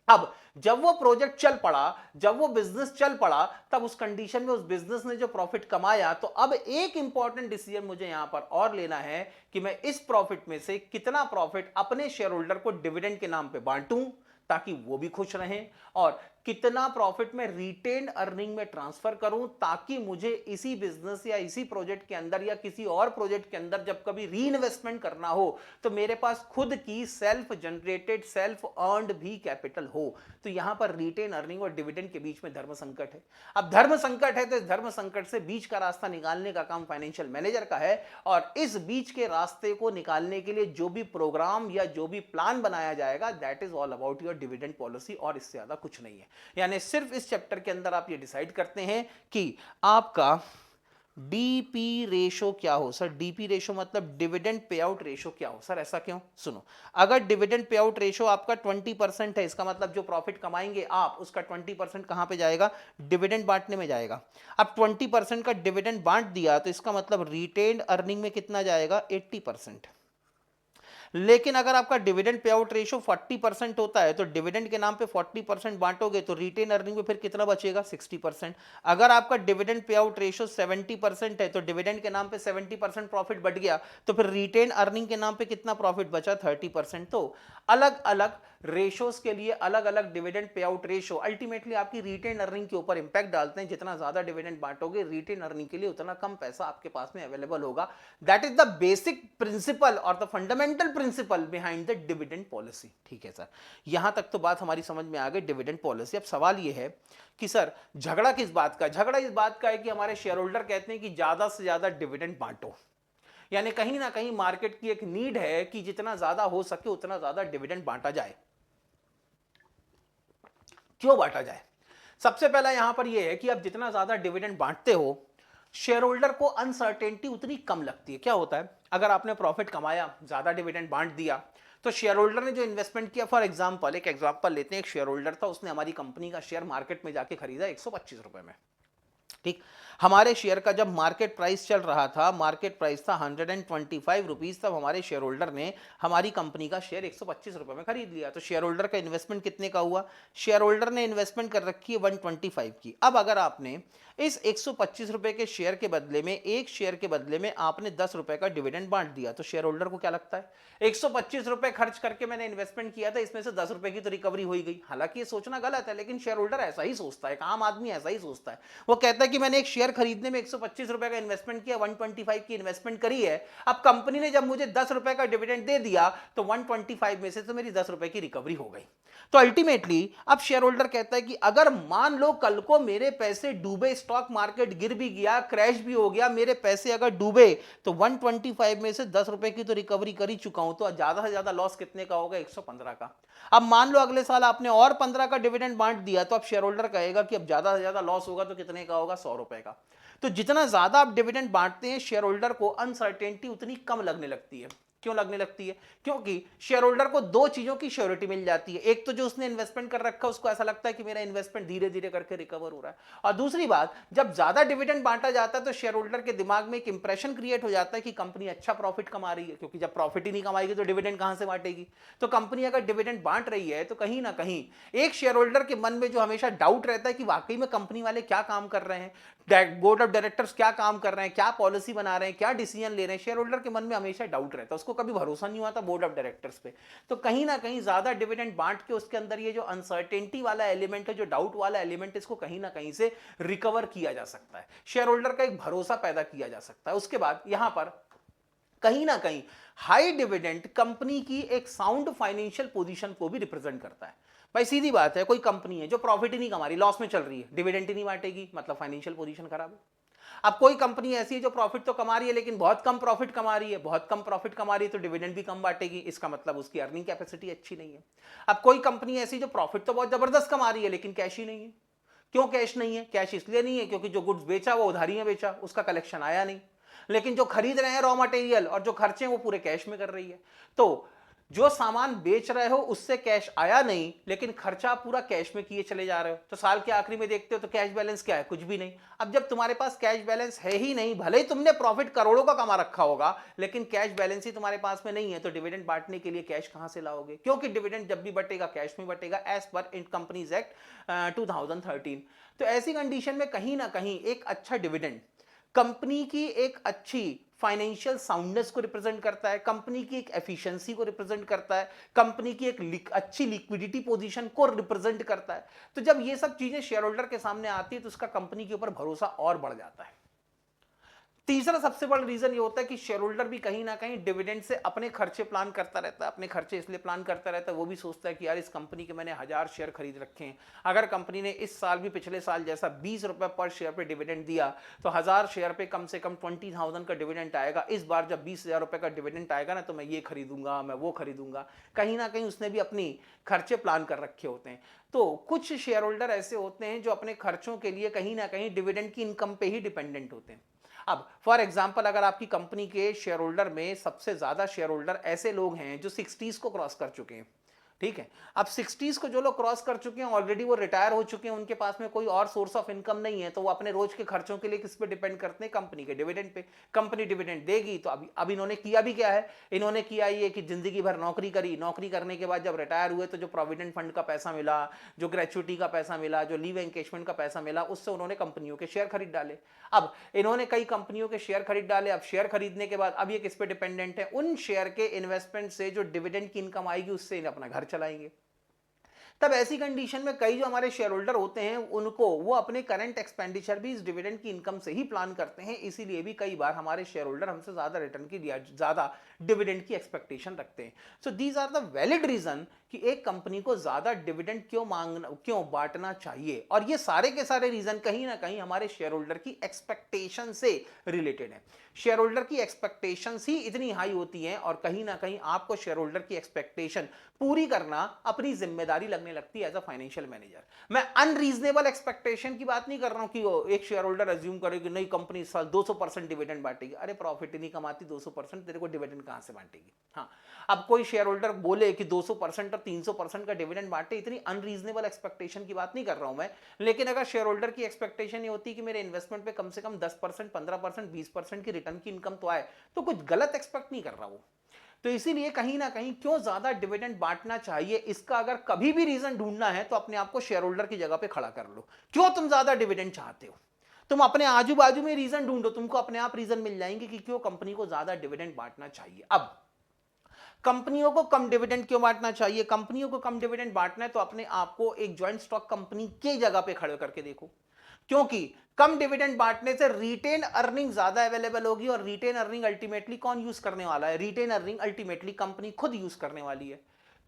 अब जब वो प्रोजेक्ट चल पड़ा, जब वो बिजनेस चल पड़ा, तब उस कंडीशन में उस बिजनेस ने जो प्रॉफिट कमाया, तो अब एक इंपॉर्टेंट डिसीजन मुझे यहां पर और लेना है कि मैं इस प्रॉफिट में से कितना प्रॉफिट अपने शेयर होल्डर को डिविडेंड के नाम पे बांटूं, ताकि वो भी खुश रहें, और कितना प्रॉफिट में रिटेन अर्निंग में ट्रांसफर करूं, ताकि मुझे इसी बिजनेस या इसी प्रोजेक्ट के अंदर या किसी और प्रोजेक्ट के अंदर जब कभी री इन्वेस्टमेंट करना हो, तो मेरे पास खुद की सेल्फ जनरेटेड, सेल्फ अर्नड भी कैपिटल हो। तो यहां पर रिटेन अर्निंग और डिविडेंड के बीच में धर्म संकट है। अब धर्म संकट है, तो इस धर्म संकट से बीच का रास्ता निकालने का काम फाइनेंशियल मैनेजर का है, और इस बीच के रास्ते को निकालने के लिए जो भी प्रोग्राम या जो भी प्लान बनाया जाएगा, that is all about your dividend policy, और इससे ज्यादा कुछ नहीं है। यानी सिर्फ इस चैप्टर के अंदर आप ये डिसाइड करते हैं कि आपका डीपी रेशो क्या हो। सर डीपी रेशो मतलब डिविडेंड पे आउट रेशो क्या हो? सर ऐसा क्यों? सुनो, अगर डिविडेंड पे आउट रेशो आपका 20% है, इसका मतलब जो प्रॉफिट कमाएंगे आप, उसका 20% कहां पे जाएगा? डिविडेंड बांटने में जाएगा। अब 20% का डिविडेंड बांट दिया, तो इसका मतलब रिटेन्ड अर्निंग में कितना जाएगा? 80%। लेकिन अगर आपका डिविडेंड पे आउट रेशियो 40% होता है, तो डिविडेंड के नाम पे 40% बांटोगे, तो रिटेन अर्निंग में फिर कितना बचेगा? 60%। अगर आपका डिविडेंड पे आउट रेशियो 70% है, तो डिविडेंड के नाम पे 70% प्रॉफिट बढ़ गया, तो फिर रिटेन अर्निंग के नाम पे कितना प्रॉफिट बचा? 30%। तो अलग अलग रेशोज के लिए अलग अलग dividend pay out ratio ultimately आपकी रिटेन अर्निंग के ऊपर इंपैक्ट डालते हैं। जितना ज्यादा डिविडेंड बांटोगे रिटेन अर्निंग के लिए उतना कम पैसा आपके पास में अवेलेबल होगा। That is the basic principle और the fundamental principle behind the dividend policy. ठीक है सर, यहां तक तो बात हमारी समझ में आ गई डिविडेंड पॉलिसी। अब सवाल यह है कि सर झगड़ा किस बात का? झगड़ा इस बात का है कि हमारे शेयर होल्डर कहते हैं कि ज्यादा से ज्यादा डिविडेंड बांटो, यानी कहीं ना कहीं मार्केट की एक नीड है कि जितना ज्यादा हो सके उतना ज्यादा डिविडेंड बांटा जाए। क्यों बांटा जाए? सबसे पहला यहां पर यह है कि आप जितना ज्यादा डिविडेंड बांटते हो शेयर होल्डर को अनसर्टेनिटी उतनी कम लगती है। क्या होता है, अगर आपने प्रॉफिट कमाया, ज्यादा डिविडेंड बांट दिया, तो शेयर होल्डर ने जो इन्वेस्टमेंट किया, फॉर एग्जांपल एक एग्जांपल लेते हैं, एक शेयर होल्डर था, उसने हमारी कंपनी का शेयर मार्केट में जाके खरीदा 125 रुपए में। ठीक, हमारे शेयर का जब मार्केट प्राइस चल रहा था, मार्केट प्राइस था 125 रुपीज, तब हमारे शेयर होल्डर ने हमारी कंपनी का शेयर 125 रुपए में खरीद लिया। तो शेयर होल्डर का इन्वेस्टमेंट कितने का हुआ? शेयर होल्डर ने इन्वेस्टमेंट कर रखी है 125 की। अब अगर आपने इस 125 रुपए के शेयर के बदले में, एक शेयर के बदले में आपने 10 रुपए का डिविडेंड बांट दिया, तो शेयर होल्डर को क्या लगता है, 125 रुपए खर्च करके मैंने इन्वेस्टमेंट किया था, इसमें से 10 रुपए की तो रिकवरी हो ही गई। हालांकि ये सोचना गलत है, लेकिन शेयर होल्डर ऐसा ही सोचता है, आम आदमी ऐसा ही सोचता है। वो कहता है कि मैंने एक शेयर खरीदने में 125 रुपए का इन्वेस्टमेंट किया, 125 की इन्वेस्टमेंट करी है, अब कंपनी ने जब मुझे 10 रुपए का डिविडेंड दे दिया तो 125 में से तो मेरी 10 रुपए की रिकवरी हो गई। तो अल्टीमेटली अब शेयर होल्डर कहता है कि अगर मान लो कल को मेरे पैसे डूबे, स्टॉक मार्केट गिर भी गया, क्रैश भी हो गया, मेरे पैसे अगर डूबे, तो 125 में से 10 रुपए की तो रिकवरी कर ही चुका हूं, तो ज्यादा से ज्यादा लॉस कितने का होगा? 115 का। अब मान लो अगले साल आपने और 15 का डिविडेंड बांट दिया, तो अब शेयर होल्डर कहेगा कि अब ज्यादा से ज्यादा लॉस होगा, तो कितने का होगा? 100 रुपए का। तो जितना ज्यादा आप डिविडेंड बांटते हैं शेयर होल्डर को अनसर्टेनिटी उतनी कम लगने लगती है। क्यों लगने लगती है? क्योंकि शेयर होल्डर को दो चीजों की श्योरिटी मिल जाती है। एक तो जो उसने इन्वेस्टमेंट कर रखा है उसको ऐसा लगता है कि मेरा इन्वेस्टमेंट धीरे धीरे करके रिकवर हो रहा है, और दूसरी बात, जब ज्यादा डिविडेंड बांटा जाता है तो शेयर होल्डर के दिमाग में एक इंप्रेशन क्रिएट हो जाता है कि कंपनी अच्छा प्रॉफिट कमा रही है, क्योंकि जब प्रॉफिट ही नहीं कमाएगी तो डिविडेंड कहां से बांटेगी? तो कंपनी अगर डिविडेंड बांट रही है तो कहीं ना कहीं एक शेयर होल्डर के मन में जो हमेशा डाउट रहता है कि वाकई में कंपनी वाले क्या काम कर रहे हैं, बोर्ड ऑफ डायरेक्टर्स क्या काम कर रहे हैं, क्या पॉलिसी बना रहे हैं, क्या डिसीजन ले रहे हैं, शेयर होल्डर के मन में हमेशा डाउट रहता है, उसको कभी भरोसा नहीं हुआ था बोर्ड ऑफ डायरेक्टर्स पे। तो कहीं ना कहीं ज्यादा डिविडेंड बांट के उसके अंदर ये जो अनसर्टेनिटी वाला एलिमेंट है, जो डाउट वाला एलिमेंट, इसको कहीं ना कहीं से रिकवर किया जा सकता है, शेयर होल्डर का एक भरोसा पैदा किया जा सकता है। उसके बाद यहां पर कहीं ना कहीं हाई डिविडेंड कंपनी की एक साउंड फाइनेंशियल पोजीशन को भी रिप्रेजेंट करता है। भाई सीधी बात है, कोई कंपनी है जो प्रॉफिट ही नहीं कमा रही, लॉस में चल रही है, डिविडेंड ही नहीं बांटेगी, मतलब फाइनेंशियल पोजीशन खराब है। अब कोई कंपनी ऐसी है जो प्रॉफिट तो कमा रही है लेकिन बहुत कम प्रॉफिट कमा रही है, बहुत कम प्रॉफिट कमा रही है, तो डिविडेंड भी कम बांटेगी, इसका मतलब उसकी अर्निंग कैपेसिटी अच्छी नहीं है। अब कोई कंपनी ऐसी जो प्रॉफिट तो बहुत जबरदस्त कमा रही है लेकिन कैश ही नहीं है। क्यों कैश नहीं है? कैश इसलिए नहीं है क्योंकि जो गुड्स बेचा वो उधारी में बेचा, उसका कलेक्शन आया नहीं, लेकिन जो खरीद रहे हैं रॉ मटेरियल और जो खर्चे वो पूरे कैश में कर रही है। तो जो सामान बेच रहे हो उससे कैश आया नहीं, लेकिन खर्चा पूरा कैश में किए चले जा रहे हो, तो साल के आखिरी में देखते हो तो कैश बैलेंस क्या है? कुछ भी नहीं। अब जब तुम्हारे पास कैश बैलेंस है ही नहीं, भले ही तुमने प्रॉफिट करोड़ों का कमा रखा होगा, लेकिन कैश बैलेंस ही तुम्हारे पास में नहीं है, तो डिविडेंड बांटने के लिए कैश कहां से लाओगे? क्योंकि डिविडेंड जब भी बटेगा कैश में बटेगा, एज पर इन कंपनीज एक्ट 2013। तो ऐसी कंडीशन में कहीं ना कहीं एक अच्छा डिविडेंड कंपनी की एक अच्छी फाइनेंशियल साउंडनेस को रिप्रेजेंट करता है, कंपनी की एक एफिशिएंसी को रिप्रेजेंट करता है, कंपनी की एक अच्छी लिक्विडिटी पोजीशन को रिप्रेजेंट करता है। तो जब ये सब चीजें शेयर होल्डर के सामने आती है तो उसका कंपनी के ऊपर भरोसा और बढ़ जाता है। तीसरा सबसे बड़ा रीजन ये होता है कि शेयर होल्डर भी कहीं ना कहीं डिविडेंड से अपने खर्चे प्लान करता रहता है। अपने खर्चे इसलिए प्लान करता रहता है, वो भी सोचता है कि यार इस कंपनी के मैंने 1000 शेयर खरीद रखे हैं, अगर कंपनी ने इस साल भी पिछले साल जैसा 20 रुपए पर शेयर पे डिविडेंड दिया तो 1000 शेयर पे कम से कम 20,000 का डिविडेंड आएगा। इस बार जब 20,000 रुपए का डिविडेंड आएगा ना तो मैं ये खरीदूंगा, मैं वो खरीदूंगा। कहीं ना कहीं उसने भी अपनी खर्चे प्लान कर रखे होते हैं। तो कुछ शेयर होल्डर ऐसे होते हैं जो अपने खर्चों के लिए कहीं ना कहीं डिविडेंड की इनकम पे ही डिपेंडेंट होते हैं। अब फॉर एग्जांपल अगर आपकी कंपनी के शेयर होल्डर में सबसे ज्यादा शेयर होल्डर ऐसे लोग हैं जो 60s को क्रॉस कर चुके हैं, ठीक है, अब 60s को जो लोग क्रॉस कर चुके हैं ऑलरेडी वो रिटायर हो चुके हैं, उनके पास में कोई और सोर्स ऑफ इनकम नहीं है, तो वो अपने रोज के खर्चों के लिए किस पे डिपेंड करते हैं? कंपनी के डिविडेंड पे। कंपनी डिविडेंड देगी तो अब इन्होंने किया भी क्या है? इन्होंने किया ये कि जिंदगी भर नौकरी करी, नौकरी करने के बाद जब रिटायर हुए तो जो प्रोविडेंट फंड का पैसा मिला, जो ग्रेचुइटी का पैसा मिला, जो लीव एनकेशमेंट का पैसा मिला, उससे उन्होंने कंपनियों के शेयर खरीद डाले। अब इन्होंने कई कंपनियों के शेयर खरीद डाले, अब शेयर खरीदने के बाद अब ये किस पे डिपेंडेंट है? उन शेयर के इन्वेस्टमेंट से जो डिविडेंड की इनकम आएगी उससे इन्हें अपना घर चलाएंगे। तब ऐसी कंडीशन में कई जो हमारे शेयर होल्डर होते हैं उनको वो अपने करंट एक्सपेंडिचर भी इस डिविडेंड की इनकम से ही प्लान करते हैं, इसीलिए भी कई बार हमारे शेयर होल्डर हमसे ज्यादा रिटर्न की ज्यादा डिविडेंड की एक्सपेक्टेशन रखते हैं। So these are the valid reason कि एक कंपनी को ज्यादा डिविडेंड क्यों बांटना चाहिए, और ये सारे के सारे रीजन कहीं ना कहीं हमारे शेयर होल्डर की एक्सपेक्टेशन से रिलेटेड है। शेयर होल्डर की एक्सपेक्टेशंस ही इतनी हाई होती हैं और कहीं ना कहीं आपको शेयर होल्डर की एक्सपेक्टेशन पूरी करना अपनी जिम्मेदारी लगने लगती है एज अ फाइनेंशियल मैनेजर। मैं अनरीजनेबल एक्सपेक्टेशन की बात नहीं कर रहा हूं कि एक शेयर होल्डर अज्यूम करे कि नई कंपनी इस साल 200% डिविडेंड बांटेगी। अरे प्रॉफिट ही नहीं कमाती 200%, तेरे को डिविडेंड कहां से बांटेगी। हाँ, अब कोई शेयर होल्डर बोले कि 200% और 300% का डिविडेंड बांटे, इतनी अनरीजनेबल एक्सपेक्टेशन की बात नहीं कर रहा हूं मैं। लेकिन अगर शेयर होल्डर की एक्सपेक्टेशन ये होती है कि मेरे इन्वेस्टमेंट पे कम से कम 10%, 15%, 20% की रिटर्न की इनकम तो आए, तो कुछ गलत एक्सपेक्ट नहीं कर रहा वो। तो इसीलिए कहीं ना कहीं क्यों ज्यादा डिविडेंड बांटना चाहिए, इसका अगर कभी भी रीजन ढूंढना है तो अपने आप को शेयर होल्डर की जगह पे खड़ा कर लो। क्यों तुम ज्यादा डिविडेंड चाहते हो, तुम अपने आजू बाजू में रीजन ढूंढो, तुमको अपने आप रीजन मिल जाएंगे कि क्यों कंपनी को ज्यादा डिविडेंड बांटना चाहिए। अब कंपनियों को कम डिविडेंड क्यों बांटना चाहिए, कंपनियों को कम डिविडेंड बांटना है तो अपने आप को एक ज्वाइंट स्टॉक कंपनी के जगह पे खड़े करके देखो। क्योंकि कम डिविडेंड बांटने से रिटेन अर्निंग ज्यादा अवेलेबल होगी, और रिटेन अर्निंग अल्टीमेटली कौन यूज करने वाला है, रिटेन अर्निंग अल्टीमेटली कंपनी खुद यूज करने वाली है।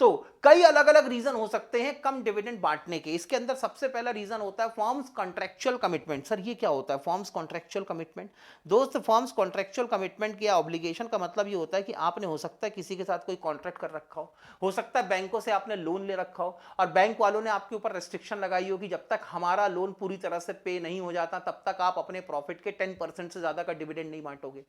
तो कई अलग अलग रीजन हो सकते हैं कम डिविडेंड बांटने के। इसके अंदर सबसे पहला रीजन होता है फॉर्म्स कॉन्ट्रेक्चुअल कमिटमेंट। सर ये क्या होता है फॉर्म्स कॉन्ट्रेक्चुअल कमिटमेंट? दोस्त, फॉर्म्स कॉन्ट्रेक्चुअल कमिटमेंट या ऑब्लिगेशन का मतलब ये होता है कि आपने हो सकता है किसी के साथ कोई कॉन्ट्रैक्ट कर रखा हो सकता है बैंकों से आपने लोन ले रखा हो और बैंक वालों ने आपके ऊपर रेस्ट्रिक्शन लगाई हो कि जब तक हमारा लोन पूरी तरह से पे नहीं हो जाता तब तक आप अपने प्रॉफिट के 10% से ज्यादा का डिविडेंड नहीं बांटोगे।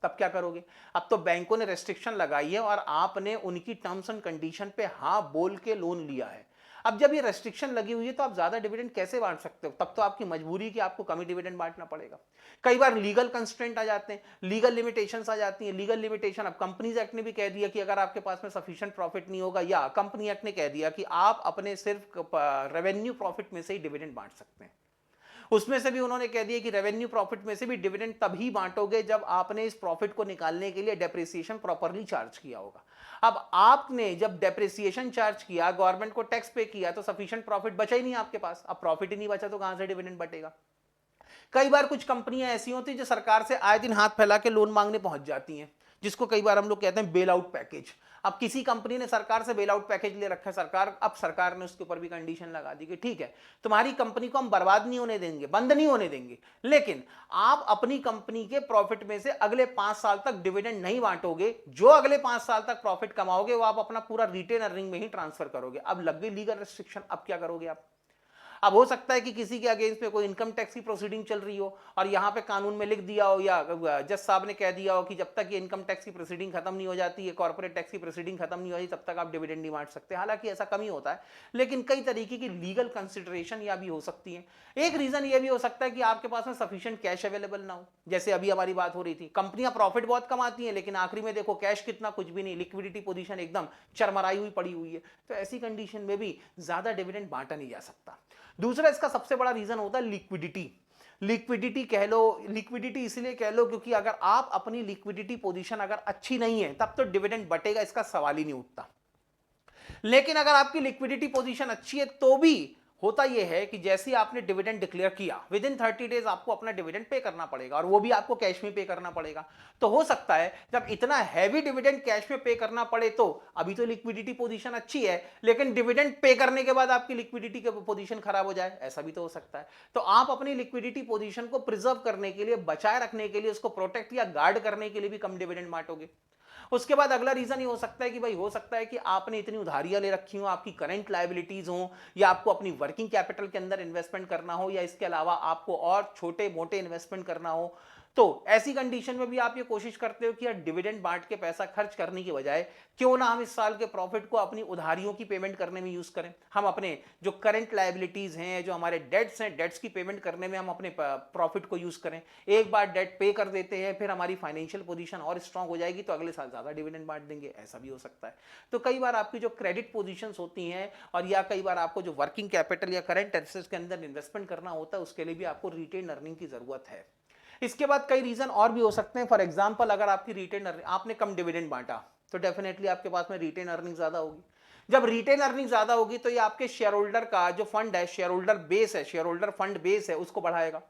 तब क्या करोगे? अब तो बैंकों ने रेस्ट्रिक्शन लगाई है और आपने उनकी टर्म्स एंड कंडीशन पे हाँ बोल के लोन लिया है। अब जब ये रेस्ट्रिक्शन लगी हुई है तो आप ज्यादा डिविडेंड कैसे बांट सकते हो? तब तो आपकी मजबूरी कि आपको कम ही डिविडेंड बांटना पड़ेगा। कई बार लीगल कंस्ट्रेंट आ जाते हैं, लीगल लिमिटेशंस आ जाती हैं। लीगल लिमिटेशन, अब कंपनीज एक्ट ने भी कह दिया कि अगर आपके पास में सफिशिएंट प्रॉफिट नहीं होगा, या कंपनी एक्ट ने कह दिया कि आप अपने सिर्फ रेवेन्यू प्रॉफिट में से ही डिविडेंड बांट सकते हैं। उसमें से भी उन्होंने कह दिया कि रेवेन्यू प्रॉफिट में से भी डिविडेंड तभी बांटोगे जब आपने इस प्रॉफिट को निकालने के लिए डेप्रिसिएशन प्रॉपरली चार्ज किया होगा। अब आपने जब डेप्रिसिएशन चार्ज किया, गवर्नमेंट को टैक्स पे किया, तो सफिशिएंट प्रॉफिट बचा ही नहीं आपके पास। अब प्रॉफिट ही नहीं बचा तो कहां से डिविडेंड बटेगा? कई बार कुछ कंपनियां ऐसी होती हैं जो सरकार से आए दिन हाथ फैला के लोन मांगने पहुंच जाती हैं, जिसको कई बार हम लोग कहते हैं बेल आउट पैकेज। अब किसी कंपनी ने सरकार से बेल आउट पैकेज ले रखा है, अब सरकार ने उसके ऊपर भी कंडीशन लगा दी कि ठीक है, तुम्हारी कंपनी को हम बर्बाद नहीं होने देंगे, बंद नहीं होने देंगे, लेकिन आप अपनी कंपनी के प्रॉफिट में से अगले 5 साल तक डिविडेंड नहीं बांटोगे। जो अगले 5 साल तक प्रॉफिट कमाओगे वो आप अपना पूरा रिटेन अर्निंग में ही ट्रांसफर करोगे। अब लग गई लीगल रेस्ट्रिक्शन, अब क्या करोगे आप? अब हो सकता है कि किसी के अगेंस्ट में कोई इनकम टैक्स की प्रोसीडिंग चल रही हो और यहाँ पे कानून में लिख दिया हो या जज साहब ने कह दिया हो कि जब तक ये इनकम टैक्स की प्रोसीडिंग खत्म नहीं हो जाती है, कॉर्पोरेट टैक्स की प्रोसीडिंग खत्म नहीं हो जाती, तब तक आप डिविडेंड नहीं बांट सकते। हालांकि ऐसा कम ही होता है, लेकिन कई तरीके की लीगल कंसिडरेशन या भी हो सकती है। एक रीजन ये भी हो सकता है कि आपके पास में सफिशिएंट कैश अवेलेबल ना हो। जैसे अभी हमारी बात हो रही थी, कंपनियां प्रॉफिट बहुत कमाती हैं लेकिन आखिरी में देखो कैश कितना, कुछ भी नहीं, लिक्विडिटी पोजीशन एकदम चरमराई हुई पड़ी हुई है। तो ऐसी कंडीशन में भी ज्यादा डिविडेंड बांटा नहीं जा सकता। दूसरा इसका सबसे बड़ा रीजन होता है लिक्विडिटी। लिक्विडिटी कह लो, लिक्विडिटी इसलिए कह लो क्योंकि अगर आप अपनी लिक्विडिटी पोजीशन अगर अच्छी नहीं है तब तो डिविडेंड बटेगा, इसका सवाल ही नहीं उठता। लेकिन अगर आपकी लिक्विडिटी पोजीशन अच्छी है तो भी होता यह है कि जैसे ही आपने डिविडेंड डिक्लेयर किया, विद इन 30 डेज आपको अपना डिविडेंड पे करना पड़ेगा, और वो भी आपको कैश में पे करना पड़ेगा। तो हो सकता है जब इतना हैवी डिविडेंड कैश में पे करना पड़े तो अभी तो लिक्विडिटी पोजीशन अच्छी है लेकिन डिविडेंड पे करने के बाद आपकी लिक्विडिटी की पोजीशन खराब हो जाए, ऐसा भी तो हो सकता है। तो आप अपनी लिक्विडिटी पोजीशन को प्रिजर्व करने के लिए, बचाए रखने के लिए, उसको प्रोटेक्ट या गार्ड करने के लिए भी कम डिविडेंड बांटोगे। उसके बाद अगला रीजन ये हो सकता है कि भाई हो सकता है कि आपने इतनी उधारियां ले रखी हो, आपकी करंट लायबिलिटीज हो, या आपको अपनी वर्किंग कैपिटल के अंदर इन्वेस्टमेंट करना हो, या इसके अलावा आपको और छोटे मोटे इन्वेस्टमेंट करना हो। तो ऐसी कंडीशन में भी आप ये कोशिश करते हो कि यार डिविडेंड बांट के पैसा खर्च करने की बजाय क्यों ना हम इस साल के प्रॉफिट को अपनी उधारियों की पेमेंट करने में यूज करें। हम अपने जो करंट लायबिलिटीज हैं, जो हमारे डेट्स हैं, डेट्स की पेमेंट करने में हम अपने प्रॉफिट को यूज करें। एक बार डेट पे कर देते हैं, फिर हमारी फाइनेंशियल पोजीशन और स्ट्रांग हो जाएगी तो अगले साल ज्यादा डिविडेंड बांट देंगे, ऐसा भी हो सकता है। तो कई बार आपकी जो क्रेडिट पोजीशंस होती हैं, और या कई बार आपको जो वर्किंग कैपिटल या करंट एसेट्स के अंदर इन्वेस्टमेंट करना होता है, उसके लिए भी आपको रिटेन अर्निंग की जरूरत है। इसके बाद कई रीजन और भी हो सकते हैं। फॉर एग्जांपल, अगर आपकी रिटेन अर्निंग, आपने कम डिविडेंड बांटा तो डेफिनेटली आपके पास में रिटेन अर्निंग ज्यादा होगी। जब रिटेन अर्निंग ज्यादा होगी तो ये आपके शेयर होल्डर का जो फंड है, शेयर होल्डर बेस है, शेयर होल्डर फंड बेस है, उसको बढ़ाएगा।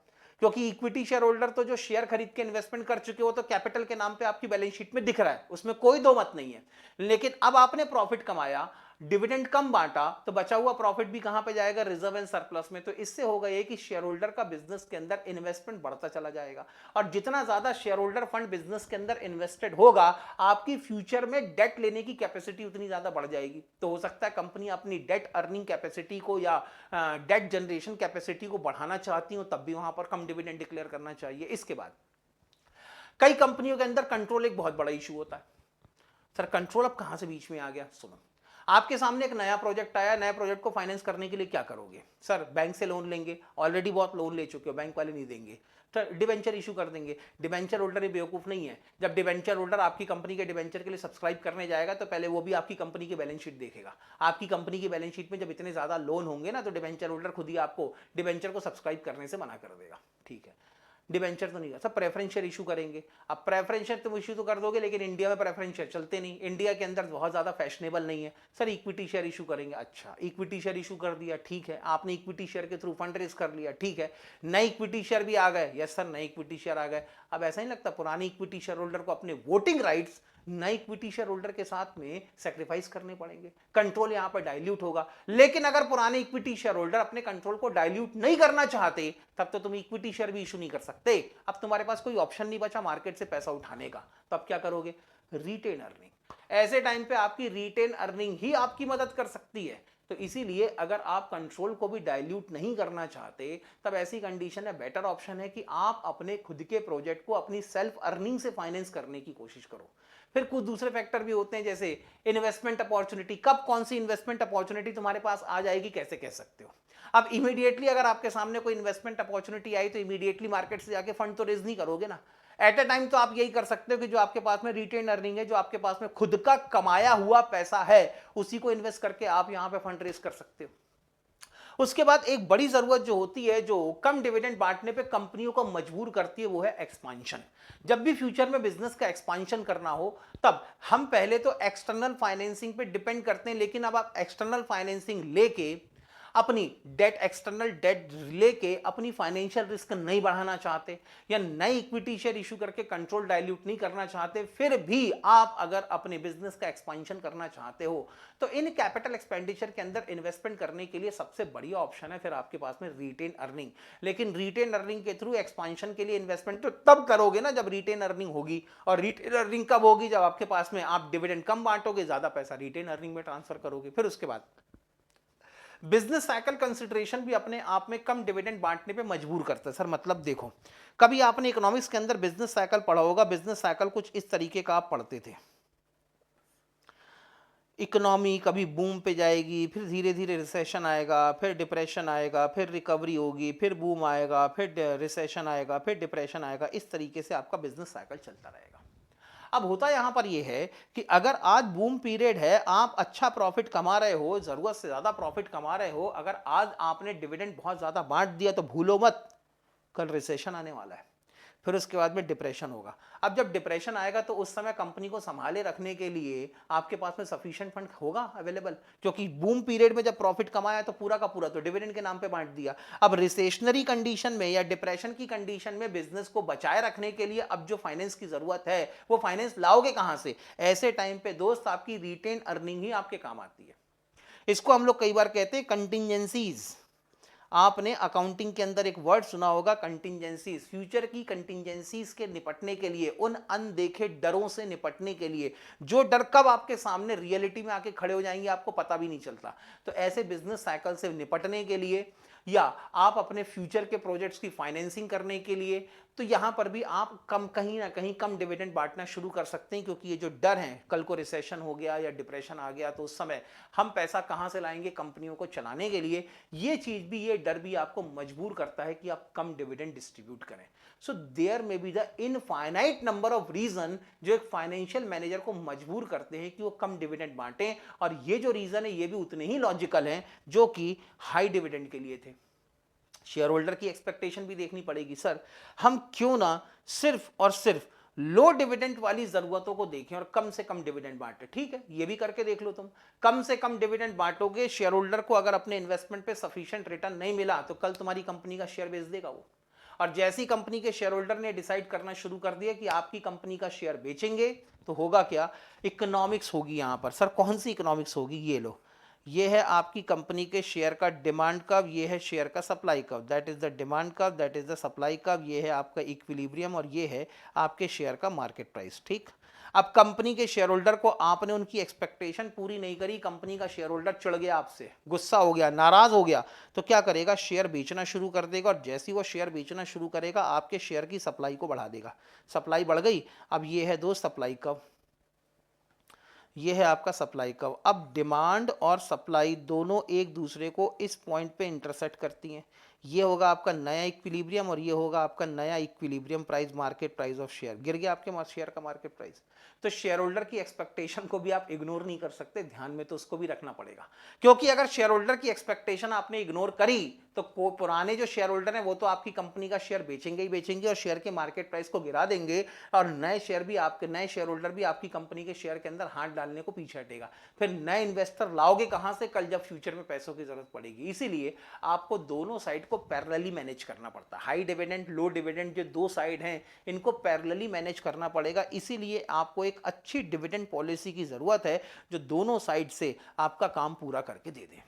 क्योंकि इक्विटी शेयर होल्डर तो जो शेयर खरीद के इन्वेस्टमेंट कर चुके हो तो कैपिटल के नाम पे आपकी बैलेंस शीट में दिख रहा है, उसमें कोई दो मत नहीं है। लेकिन अब आपने प्रॉफिट कमाया, डिविडेंड कम बांटा, तो बचा हुआ प्रॉफिट भी कहां पे जाएगा? रिजर्व एंड सरप्लस में। तो इससे होगा ये कि शेयर होल्डर का बिजनेस के अंदर इन्वेस्टमेंट बढ़ता चला जाएगा, और जितना ज्यादा शेयर होल्डर फंड बिजनेस के अंदर इन्वेस्टेड होगा, आपकी फ्यूचर में डेट लेने की कैपेसिटी उतनी ज्यादा बढ़ जाएगी। तो हो सकता है कंपनी अपनी डेट अर्निंग कैपेसिटी को या डेट जनरेशन कैपेसिटी को बढ़ाना चाहती हो, तब भी वहां पर कम डिविडेंड डिक्लेयर करना चाहिए। इसके बाद कई कंपनियों के अंदर कंट्रोल एक बहुत बड़ा इशू होता है। सर कंट्रोल अब कहां से बीच में आ गया? सुनो, आपके सामने एक नया प्रोजेक्ट आया, नए प्रोजेक्ट को फाइनेंस करने के लिए क्या करोगे? सर बैंक से लोन लेंगे, ऑलरेडी बहुत लोन ले चुके हो, बैंक वाले नहीं देंगे, तो डिवेंचर इशू कर देंगे। डिवेंचर होल्डर ये बेवकूफ नहीं है, जब डिवेंचर होल्डर आपकी कंपनी के डिवेंचर के लिए सब्सक्राइब करने जाएगा तो पहले वो भी आपकी कंपनी की बैलेंस शीट देखेगा। आपकी कंपनी की बैलेंस शीट में जब इतने ज्यादा लोन होंगे ना, तो डिवेंचर होल्डर खुद ही आपको डिवेंचर को सब्सक्राइब करने से मना कर देगा। ठीक है, डिबेंचर तो नहीं कर, सब प्रेफरेंस शेयर इशू करेंगे। अब प्रेफरेंस शेयर तुम इशू तो कर दोगे, लेकिन इंडिया में प्रेफरेंस शेयर चलते नहीं, इंडिया के अंदर बहुत ज्यादा फैशनेबल नहीं है। सर इक्विटी शेयर इशू करेंगे। अच्छा, इक्विटी शेयर इशू कर दिया, ठीक है, आपने इक्विटी शेयर के थ्रू फंड रेज कर लिया, ठीक है, नए इक्विटी शेयर भी आ गए। यस सर, नए इक्विटी शेयर आ गए। अब ऐसा नहीं लगता पुराने इक्विटी शेयर होल्डर को अपने वोटिंग राइट्स नए इक्विटी शेयर होल्डर के साथ में सेक्रीफाइस करने पड़ेंगे, कंट्रोल यहां पर डाइल्यूट होगा। लेकिन अगर पुराने इक्विटी शेयर होल्डर अपने कंट्रोल को डाइल्यूट नहीं करना चाहते, तब तो तुम इक्विटी शेयर भी इशू नहीं कर सकते। अब तुम्हारे पास कोई ऑप्शन नहीं बचा मार्केट से पैसा उठाने का, तो अब क्या करोगे? Retain earning. ऐसे टाइम पे आपकी रिटेन अर्निंग ही आपकी मदद कर सकती है। तो इसीलिए अगर आप कंट्रोल को भी डाइल्यूट नहीं करना चाहते, तब ऐसी कंडीशन है, बेटर ऑप्शन है कि आप अपने खुद के प्रोजेक्ट को अपनी सेल्फ अर्निंग से फाइनेंस करने की कोशिश करो। फिर कुछ दूसरे फैक्टर भी होते हैं, जैसे इन्वेस्टमेंट अपॉर्चुनिटी। कब कौन सी इन्वेस्टमेंट अपॉर्चुनिटी तुम्हारे पास आ जाएगी, कैसे कह सकते हो? अब इमीडिएटली अगर आपके सामने कोई इन्वेस्टमेंट अपॉर्चुनिटी आई तो इमीडिएटली मार्केट से जाके फंड तो रेज नहीं करोगे ना। एट अ टाइम तो आप यही कर सकते हो कि जो आपके पास में रिटेन अर्निंग है, जो आपके पास में खुद का कमाया हुआ पैसा है, उसी को इन्वेस्ट करके आप यहां पे फंड रेज कर सकते हो। उसके बाद एक बड़ी जरूरत जो होती है, जो कम डिविडेंड बांटने पे कंपनियों को मजबूर करती है, वो है एक्सपांशन। जब भी फ्यूचर में बिजनेस का एक्सपांशन करना हो, तब हम पहले तो एक्सटर्नल फाइनेंसिंग पे डिपेंड करते हैं, लेकिन अब आप एक्सटर्नल फाइनेंसिंग लेके अपनी डेट, एक्सटर्नल डेट लेके अपनी फाइनेंशियल रिस्क नहीं बढ़ाना चाहते, या नई इक्विटी शेयर इशू करके कंट्रोल डाइल्यूट नहीं करना चाहते, फिर भी आप अगर अपने बिजनेस का एक्सपेंशन करना चाहते हो, तो इन कैपिटल एक्सपेंडिचर के अंदर इन्वेस्टमेंट करने के लिए सबसे बढ़िया ऑप्शन है फिर आपके पास में रिटेन अर्निंग। लेकिन रिटेन अर्निंग के थ्रू एक्सपेंशन के लिए इन्वेस्टमेंट तो तब करोगे ना जब रिटेन अर्निंग होगी, और रिटेन अर्निंग कब होगी? जब आपके पास में आप डिविडेंड कम बांटोगे, ज्यादा पैसा रिटेन अर्निंग में ट्रांसफर करोगे। फिर उसके बाद बिजनेस साइकिल कंसिडरेशन भी अपने आप में कम डिविडेंड बांटने पे मजबूर करता है। सर मतलब देखो, कभी आपने इकोनॉमिक्स के अंदर बिजनेस साइकिल पढ़ा होगा। बिजनेस साइकिल कुछ इस तरीके का आप पढ़ते थे, इकोनॉमी कभी बूम पे जाएगी, फिर धीरे धीरे रिसेशन आएगा, फिर डिप्रेशन आएगा, फिर रिकवरी होगी, फिर बूम आएगा, फिर रिसेशन आएगा, फिर डिप्रेशन आएगा। इस तरीके से आपका बिजनेस साइकिल चलता रहेगा। अब होता यहां पर यह है कि अगर आज बूम पीरियड है, आप अच्छा प्रॉफिट कमा रहे हो, जरूरत से ज्यादा प्रॉफिट कमा रहे हो, अगर आज आपने डिविडेंड बहुत ज्यादा बांट दिया तो भूलो मत, कल रिसेशन आने वाला है, फिर उसके बाद में डिप्रेशन होगा। अब जब डिप्रेशन आएगा तो उस समय कंपनी को संभाले रखने के लिए आपके पास में सफिशिएंट फंड होगा अवेलेबल, क्योंकि बूम पीरियड में जब प्रॉफिट कमाया तो पूरा का पूरा तो डिविडेंड के नाम पे बांट दिया। अब रिसेशनरी कंडीशन में या डिप्रेशन की कंडीशन में बिजनेस को बचाए रखने के लिए अब जो फाइनेंस की जरूरत है, वो फाइनेंस लाओगे कहां से? ऐसे टाइम पे दोस्त आपकी रिटेन अर्निंग ही आपके काम आती है। इसको हम लोग कई बार कहते हैं कंटिंजेंसीज। आपने अकाउंटिंग के अंदर एक वर्ड सुना होगा, कंटिंजेंसीज। फ्यूचर की कंटिंजेंसीज के निपटने के लिए, उन अनदेखे डरों से निपटने के लिए, जो डर कब आपके सामने रियलिटी में आके खड़े हो जाएंगे आपको पता भी नहीं चलता। तो ऐसे बिजनेस साइकिल से निपटने के लिए, या आप अपने फ्यूचर के प्रोजेक्ट्स की फाइनेंसिंग करने के लिए, तो यहां पर भी आप कहीं ना कहीं कम डिविडेंड बांटना शुरू कर सकते हैं। क्योंकि ये जो डर है, कल को रिसेशन हो गया या डिप्रेशन आ गया तो उस समय हम पैसा कहां से लाएंगे कंपनियों को चलाने के लिए, ये चीज भी, ये डर भी आपको मजबूर करता है कि आप कम डिविडेंड डिस्ट्रीब्यूट करें। So there may be the infinite number of reason जो एक फाइनेंशियल मैनेजर को मजबूर करते हैं कि वो कम डिविडेंड बांटें, और ये जो रीजन है ये भी उतने ही लॉजिकल हैं जो कि हाई डिविडेंड के लिए थे। शेयर होल्डर की एक्सपेक्टेशन भी देखनी पड़ेगी। सर हम क्यों ना सिर्फ और सिर्फ लो डिविडेंड वाली जरूरतों को देखें और कम से कम डिविडेंड बांटे। ठीक है, ये भी करके देख लो तुम, कम से कम डिविडेंड बांटोगे, शेयर होल्डर को अगर अपने इन्वेस्टमेंट पे सफिशिएंट रिटर्न नहीं मिला तो कल तुम्हारी कंपनी का शेयर बेच देगा वो। और जैसी कंपनी के शेयर होल्डर ने डिसाइड करना शुरू कर दिया कि आपकी कंपनी का शेयर बेचेंगे, तो होगा क्या, इकोनॉमिक्स होगी यहां पर। सर कौन सी इकोनॉमिक्स होगी, ये लो, ये है आपकी कंपनी के शेयर का डिमांड कर्व, ये है शेयर का supply curve, that is the demand curve, that is the supply curve, ये है आपका इक्विलिब्रियम और ये है आपके शेयर का मार्केट प्राइस। ठीक, अब कंपनी के शेयर होल्डर को आपने उनकी एक्सपेक्टेशन पूरी नहीं करी, कंपनी का शेयर होल्डर चिढ़ गया आपसे, गुस्सा हो गया, नाराज हो गया, तो क्या करेगा, शेयर बेचना शुरू कर देगा। और जैसे ही वो शेयर बेचना शुरू करेगा आपके शेयर की सप्लाई को बढ़ा देगा। सप्लाई बढ़ गई, अब ये है दोस्त सप्लाई कर्व, ये है आपका सप्लाई कर्व। अब डिमांड और सप्लाई दोनों एक दूसरे को इस पॉइंट पे इंटरसेक्ट करती हैं। ये होगा आपका नया इक्विलिब्रियम और ये होगा आपका नया equilibrium price, market price of share. गिर गया आपके शेयर का मार्केट प्राइस। तो शेयर होल्डर की एक्सपेक्टेशन को भी आप इग्नोर नहीं कर सकते, ध्यान में तो उसको भी रखना पड़ेगा, क्योंकि अगर शेयर होल्डर की एक्सपेक्टेशन आपने इग्नोर करी तो पुराने जो शेयर होल्डर हैं वो तो आपकी कंपनी का शेयर बेचेंगे ही बेचेंगे और शेयर के मार्केट प्राइस को गिरा देंगे, और नए शेयर भी आपके, नए शेयर होल्डर भी आपकी कंपनी के शेयर के अंदर हाथ डालने को पीछे हटेगा। फिर नए इन्वेस्टर लाओगे कहां से कल जब फ्यूचर में पैसों की जरूरत पड़ेगी। इसीलिए आपको दोनों साइड को पैरेलली मैनेज करना पड़ता है। हाई डिविडेंड, लो डिविडेंड, जो दो साइड हैं इनको पैरेलली मैनेज करना पड़ेगा। इसीलिए आपको एक अच्छी डिविडेंड पॉलिसी की जरूरत है जो दोनों साइड से आपका काम पूरा करके दे दे।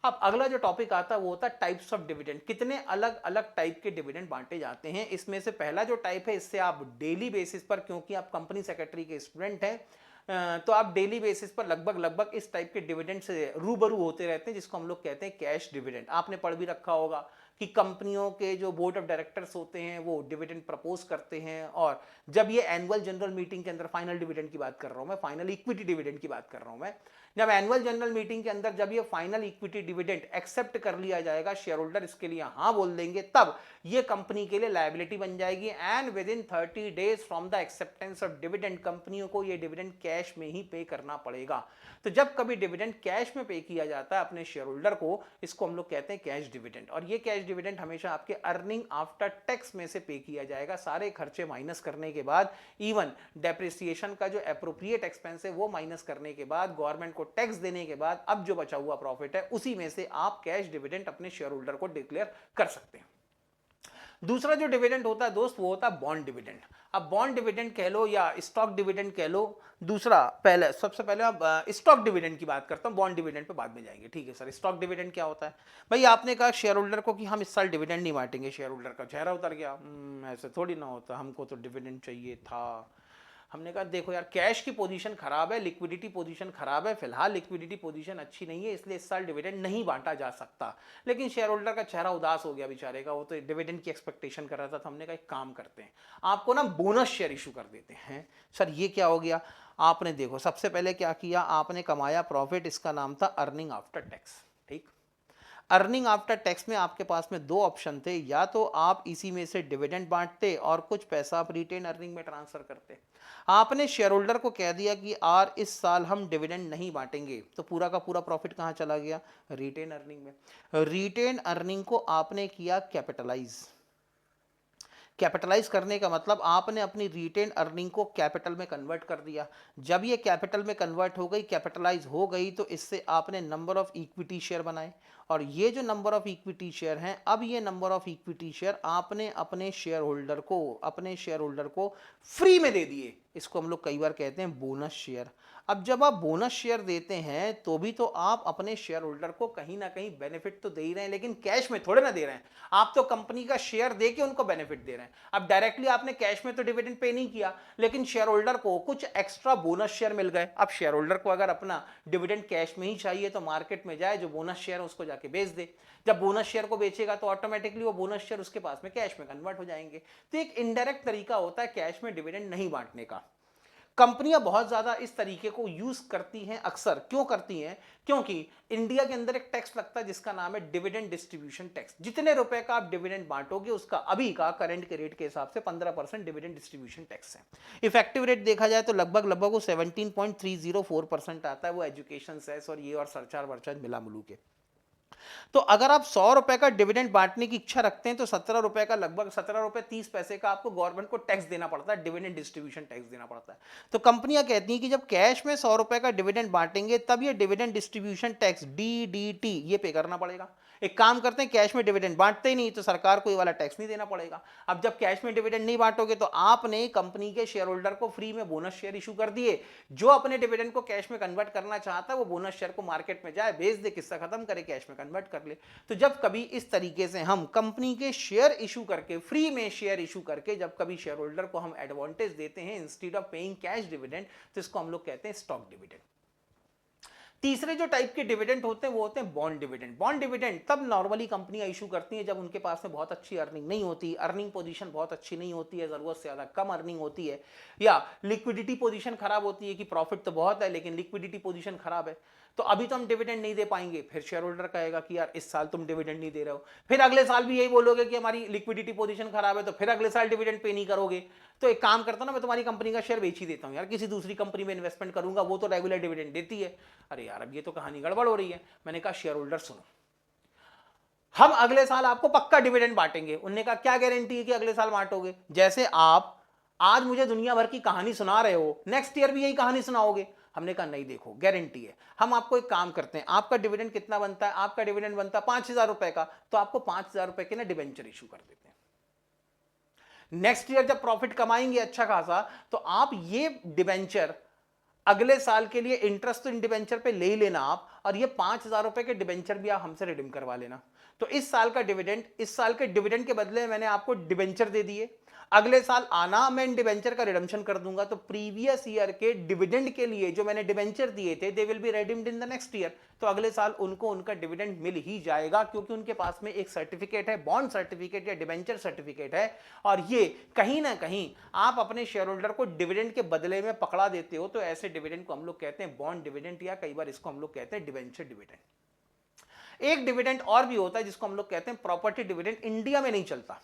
अब अगला जो टॉपिक आता है वो होता है टाइप्स ऑफ डिविडेंड। कितने अलग अलग टाइप के डिविडेंड बांटे जाते हैं। इसमें से पहला जो टाइप है, इससे आप डेली बेसिस पर, क्योंकि आप कंपनी सेक्रेटरी के स्टूडेंट हैं, तो आप डेली बेसिस पर लगभग इस टाइप के डिविडेंड से रूबरू होते रहते हैं, जिसको हम लोग कहते हैं कैश डिविडेंड। आपने पढ़ भी रखा होगा कि कंपनियों के जो बोर्ड ऑफ डायरेक्टर्स होते हैं वो डिविडेंड प्रपोज करते हैं, और जब ये एनुअल जनरल मीटिंग के अंदर, फाइनल डिविडेंड की बात कर रहा हूं मैं, फाइनल इक्विटी डिविडेंड की बात कर रहा हूं मैं, जब एनुअल जनरल मीटिंग के अंदर जब ये फाइनल इक्विटी डिविडेंड एक्सेप्ट कर लिया जाएगा, शेयर होल्डर इसके लिए हाँ बोल देंगे, तब ये कंपनी के लिए लायबिलिटी बन जाएगी। And with in 30 days from the acceptance of dividend कंपनियों को ये डिविडेंड कैश में ही पे करना पड़ेगा। तो जब कभी डिविडेंड कैश में पे किया जाता है अपने शेयर होल्डर को, इसको हम लोग कहते हैं कैश डिविडेंड। और ये कैश डिविडेंड हमेशा आपके अर्निंग आफ्टर टैक्स में से पे किया जाएगा, सारे खर्चे माइनस करने के बाद, इवन डेप्रिसिएशन का जो एप्रोप्रिएट एक्सपेंस है वो माइनस करने के बाद, गवर्नमेंट को टैक्स देने के बाद, अब जो बचा हुआ प्रॉफिट है उसी में से आप कैश डिविडेंड अपने शेयर होल्डर को डिक्लेयर कर सकते हैं। दूसरा जो डिविडेंड होता है दोस्त वो होता है बॉन्ड डिविडेंड। अब बॉन्ड डिविडेंड कह लो या स्टॉक डिविडेंड कह लो, दूसरा, पहले सबसे पहले आप स्टॉक डिविडेंड की बात करता हूं, बॉन्ड डिविडेंड पे बाद में जाएंगे। ठीक है सर, स्टॉक डिविडेंड क्या होता है? भाई आपने कहा शेयर होल्डर को कि हम इस साल डिविडेंड नहीं बांटेंगे, शेयर होल्डर का चेहरा उतर गया, ऐसे थोड़ी ना होता, हमको तो डिविडेंड चाहिए था। हमने कहा देखो यार, कैश की पोजीशन खराब है, लिक्विडिटी पोजीशन खराब है, फिलहाल लिक्विडिटी पोजीशन अच्छी नहीं है, इसलिए इस साल डिविडेंड नहीं बांटा जा सकता। लेकिन शेयर होल्डर का चेहरा उदास हो गया बेचारे का, वो तो डिविडेंड की एक्सपेक्टेशन कर रहा था। तो हमने कहा एक काम करते हैं, आपको ना बोनस शेयर इशू कर देते हैं। सर ये क्या हो गया? आपने देखो सबसे पहले क्या किया, आपने कमाया प्रॉफिट, इसका नाम था अर्निंग आफ्टर टैक्स। ठीक, अर्निंग आफ्टर टैक्स में आपके पास में दो ऑप्शन थे, या तो आप इसी में से डिविडेंड बांटते और कुछ पैसा आप रिटेन अर्निंग में ट्रांसफर करते। आपने शेयर होल्डर को कह दिया कि यार इस साल हम डिविडेंड नहीं बांटेंगे, तो पूरा का पूरा प्रॉफिट कहां चला गया? रिटेन अर्निंग में। रिटेन अर्निंग को आपने किया कैपिटलाइज। कैपिटलाइज करने का मतलब आपने अपनी रिटेन अर्निंग को कैपिटल में कन्वर्ट कर दिया। जब ये कैपिटल में कन्वर्ट हो गई, कैपिटलाइज हो गई, तो इससे आपने नंबर ऑफ इक्विटी शेयर बनाए, और ये जो नंबर ऑफ इक्विटी शेयर हैं, अब ये नंबर ऑफ इक्विटी शेयर आपने अपने शेयर होल्डर को फ्री में दे दिए। इसको हम लोग कई बार कहते हैं बोनस शेयर। अब जब आप बोनस शेयर देते हैं तो भी तो आप अपने शेयर होल्डर को कहीं ना कहीं बेनिफिट तो दे ही रहे हैं, लेकिन कैश में थोड़े ना दे रहे हैं। आप तो कंपनी का शेयर दे के उनको बेनिफिट दे रहे हैं। अब डायरेक्टली आपने कैश में तो डिविडेंड पे नहीं किया, लेकिन शेयर होल्डर को कुछ एक्स्ट्रा बोनस शेयर मिल गए। अब शेयर होल्डर को अगर अपना डिविडेंड कैश में ही चाहिए तो मार्केट में जाए, जो बोनस शेयर है उसको जाके बेच दे। जब बोनस शेयर को बेचेगा तो ऑटोमेटिकली वो बोनस शेयर उसके पास में कैश में कन्वर्ट हो जाएंगे। तो एक इनडायरेक्ट तरीका होता है कैश में डिविडेंड नहीं बांटने का। कंपनियां बहुत ज्यादा इस तरीके को यूज करती हैं। अक्सर क्यों करती हैं? क्योंकि इंडिया के अंदर एक टैक्स लगता है जिसका नाम है डिविडेंड डिस्ट्रीब्यूशन टैक्स। जितने रुपए का आप डिविडेंड बांटोगे उसका अभी का करंट के रेट के हिसाब से 15% डिविडेंड डिस्ट्रीब्यूशन टैक्स है। इफेक्टिव रेट देखा जाए तो लगभग वो 17.304% आता है, वो एजुकेशन सेस और ये और सरचार्ज वर्चार्ज मिला मिलू के। तो अगर आप 100 रुपए का डिविडेंड बांटने की इच्छा रखते हैं तो 17 रुपए का, लगभग 17 रुपए 30 पैसे का आपको गवर्नमेंट को टैक्स देना पड़ता है, डिविडेंड डिस्ट्रीब्यूशन टैक्स देना पड़ता है। तो कंपनियां कहती हैं कि जब कैश में 100 रुपए का डिविडेंड बांटेंगे तब ये डिविडेंड डिस्ट्रीब्यूशन टैक्स DDT ये पे करना पड़ेगा। एक काम करते हैं, कैश में डिविडेंड बांटते ही नहीं तो सरकार को ये वाला टैक्स नहीं देना पड़ेगा। अब जब कैश में डिविडेंड नहीं बांटोगे तो आपने कंपनी के शेयर होल्डर को फ्री में बोनस शेयर इशू कर दिए। जो अपने डिविडेंड को कैश में कन्वर्ट करना चाहता है वो बोनस शेयर को मार्केट में जाए, बेच दे, किस्सा खत्म करे, कैश में कन्वर्ट कर ले। तो जब कभी इस तरीके से हम कंपनी के शेयर इशू करके, फ्री में शेयर इशू करके जब कभी शेयर होल्डर को हम एडवांटेज देते हैं instead of paying cash dividend, तो इसको हम लोग कहते हैं स्टॉक डिविडेंड। तीसरे जो टाइप के डिविडेंड होते हैं वो होते हैं बॉन्ड डिविडेंड। बॉन्ड डिविडेंड तब नॉर्मली कंपनियां इशू करती हैं जब उनके पास में बहुत अच्छी अर्निंग नहीं होती, अर्निंग पोजीशन बहुत अच्छी नहीं होती है, जरूरत से ज्यादा कम अर्निंग होती है, या लिक्विडिटी पोजीशन खराब होती है कि प्रॉफिट तो बहुत है लेकिन लिक्विडिटी पोजीशन खराब है। तो अभी तो हम डिविडेंड नहीं दे पाएंगे, फिर शेयर होल्डर कहेगा कि यार इस साल तुम डिविडेंड नहीं दे रहे हो, फिर अगले साल भी यही बोलोगे कि हमारी लिक्विडिटी पोजीशन खराब है, तो फिर अगले साल डिविडेंड पे नहीं करोगे। तो एक काम करता हूं ना, मैं तुम्हारी कंपनी का शेयर बेच ही देता हूं यार, किसी दूसरी कंपनी में इन्वेस्टमेंट करूंगा, वो तो रेगुलर डिविडेंड देती है। अरे यार अब ये तो कहानी गड़बड़ हो रही है। मैंने कहा शेयर होल्डर सुनो, हम अगले साल आपको पक्का डिविडेंड बांटेंगे। उन्होंने कहा क्या गारंटी है कि अगले साल बांटोगे? जैसे आप आज मुझे दुनिया भर की कहानी सुना रहे हो, नेक्स्ट ईयर भी यही कहानी सुनाओगे? हमने कहा नहीं, देखो गारंटी है। हम आपको एक काम करते हैं, आपका डिविडेंड कितना बनता है? आपका डिविडेंड बनता है 5,000 रुपए का, तो आपको 5,000 रुपए के ना डिबेंचर इशू कर देते हैं। नेक्स्ट ईयर जब प्रॉफिट कमाएंगे अच्छा खासा, तो आप ये डिबेंचर अगले साल के लिए इंटरेस्ट तो इन डिबेंचर पे ले ही लेना आप, और ये 5,000 रुपए के डिबेंचर भी आप हमसे रिडीम करवा लेना। तो इस साल का डिविडेंड, इस साल के डिविडेंड के बदले मैंने आपको डिबेंचर दे दिए, अगले साल आना मैं इन डिबेंचर का रिडम्पशन कर दूंगा, तो प्रीवियस ईयर के डिविडेंड के लिए जो मैंने डिबेंचर दिए थे they will be redeemed in the next year. तो अगले साल उनको उनका डिविडेंड मिल ही जाएगा, क्योंकि उनके पास में एक सर्टिफिकेट है, बॉन्ड सर्टिफिकेट या डिबेंचर सर्टिफिकेट है, और ये कहीं ना कहीं आप अपने शेयर होल्डर को डिविडेंड के बदले में पकड़ा देते हो। तो ऐसे डिविडेंड को हम लोग कहते हैं बॉन्ड डिविडेंड, या कई बार इसको हम लोग कहते हैं डिबेंचर डिविडेंड। एक डिविडेंड और भी होता है जिसको हम लोग कहते हैं प्रॉपर्टी डिविडेंड। इंडिया में नहीं चलता,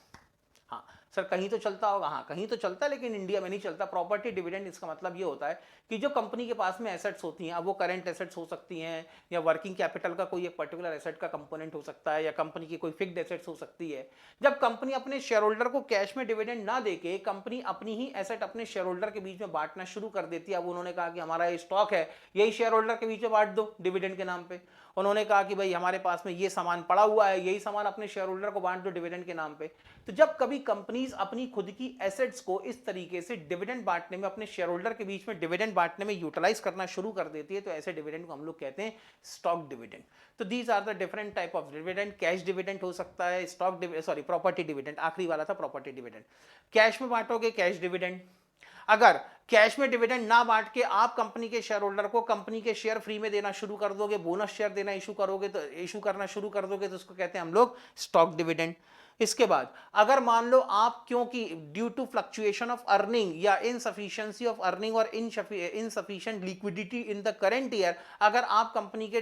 हाँ सर कहीं तो चलता होगा, हाँ कहीं तो चलता है लेकिन इंडिया में नहीं चलता। प्रॉपर्टी डिविडेंड इसका मतलब ये होता है कि जो कंपनी के पास में एसेट्स होती हैं, अब वो करंट एसेट्स हो सकती हैं, या वर्किंग कैपिटल का कोई एक पर्टिकुलर एसेट का कंपोनेंट हो सकता है, या कंपनी की कोई फिक्स्ड एसेट्स हो सकती है। जब कंपनी अपने शेयर होल्डर को कैश में डिविडेंड ना देके कंपनी अपनी ही एसेट अपने शेयर होल्डर के बीच में बांटना शुरू कर देती है। अब उन्होंने कहा कि हमारा ये स्टॉक है, यही शेयर होल्डर के बीच में बांट दो डिविडेंड के नाम पे। उन्होंने कहा कि भाई हमारे पास में ये सामान पड़ा हुआ है, यही सामान अपने शेयर होल्डर को बांट दो डिविडेंड के नाम पे। तो जब कभी कंपनीज अपनी खुद की एसेट्स को इस तरीके से डिविडेंड बांटने में, अपने शेयर होल्डर के बीच में डिविडेंड बांटने में यूटिलाइज करना शुरू कर देती है, तो ऐसे डिविडेंड को हम लोग कहते हैं स्टॉक डिविडेंड। तो these are the different type of dividend. Cash dividend हो सकता है, स्टॉक सॉरी प्रॉपर्टी डिविडेंड, आखिरी वाला था प्रॉपर्टी डिविडेंड। कैश में बांटोगे कैश डिविडेंड, अगर कैश में डिविडेंड ना बांट के आप कंपनी के शेयर होल्डर को कंपनी के शेयर फ्री में देना शुरू कर दोगे, बोनस शेयर देना इशू करोगे, तो इशू करना शुरू कर दोगे, तो उसको कहते हैं हम लोग स्टॉक डिविडेंड। इसके बाद अगर मान लो आप, क्योंकि due to fluctuation of earning या इनसफिशिएंसी ऑफ अर्निंग और insufficient liquidity in the current year, अगर आप कंपनी के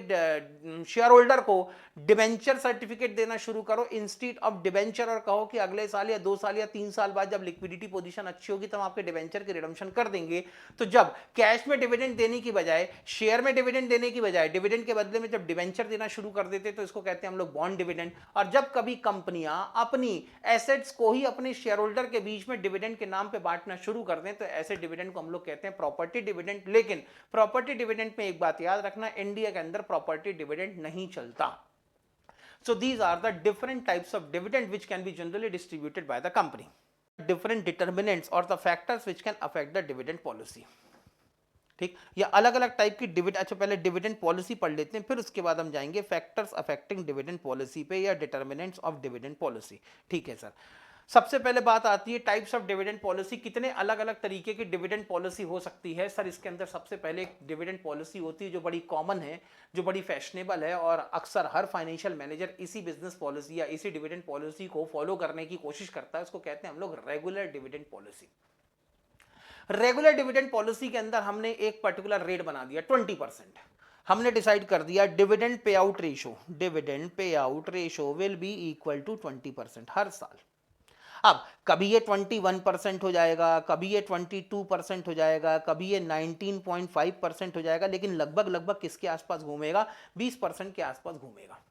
शेयर होल्डर को डिबेंचर सर्टिफिकेट देना शुरू करो इंस्टीड ऑफ डिबेंचर, और कहो कि अगले साल या 2 साल या 3 साल बाद जब लिक्विडिटी पोजीशन अच्छी होगी तब आपके डिबेंचर की रिडम्पशन कर देंगे। तो जब कैश में डिविडेंड देने की बजाय, शेयर में डिविडेंड देने की बजाय, डिविडेंड के बदले में जब डिबेंचर देना शुरू कर देते, तो इसको कहते हैं हम लोग बॉन्ड डिविडेंड। और जब कभी कंपनियां अपनी एसेट्स को ही अपने शेयर होल्डर के बीच में डिविडेंड के नाम पे बांटना शुरू कर दें, तो ऐसे डिविडेंड को हम लोग कहते हैं प्रॉपर्टी डिविडेंड। लेकिन प्रॉपर्टी डिविडेंड में एक बात याद रखना, इंडिया के अंदर प्रॉपर्टी डिविडेंड नहीं चलता। So these are the different types of dividend which can be generally distributed by the company. Different determinants or the factors which can affect the dividend policy. ठीक, या अलग अलग टाइप की dividend, अच्छा पहले dividend policy पढ़ लेते हैं, फिर उसके बाद हम जाएंगे फैक्टर्स अफेक्टिंग डिविडेंड पॉलिसी पे, या डिटर्मिनेंट्स ऑफ डिविडेंड पॉलिसी। ठीक है सर, सबसे पहले बात आती है टाइप्स ऑफ डिविडेंड पॉलिसी। कितने अलग अलग तरीके की डिविडेंड पॉलिसी हो सकती है सर? इसके अंदर सबसे पहले एक डिविडेंड पॉलिसी होती है जो बड़ी कॉमन है, जो बड़ी फैशनेबल है, और अक्सर हर फाइनेंशियल मैनेजर इसी बिजनेस पॉलिसी या इसी डिविडेंड पॉलिसी को फॉलो करने की कोशिश करता है। उसको कहते हैं हम लोग regular dividend policy. Regular dividend policy के अंदर हमने एक पर्टिकुलर रेट बना दिया 20%। हमने डिसाइड कर दिया dividend pay out ratio will be equal to 20% हर साल। अब कभी ये 21% हो जाएगा, कभी ये 22% हो जाएगा, कभी ये 19.5% हो जाएगा, लेकिन लगभग लगभग किसके आसपास घूमेगा? 20% के आसपास घूमेगा।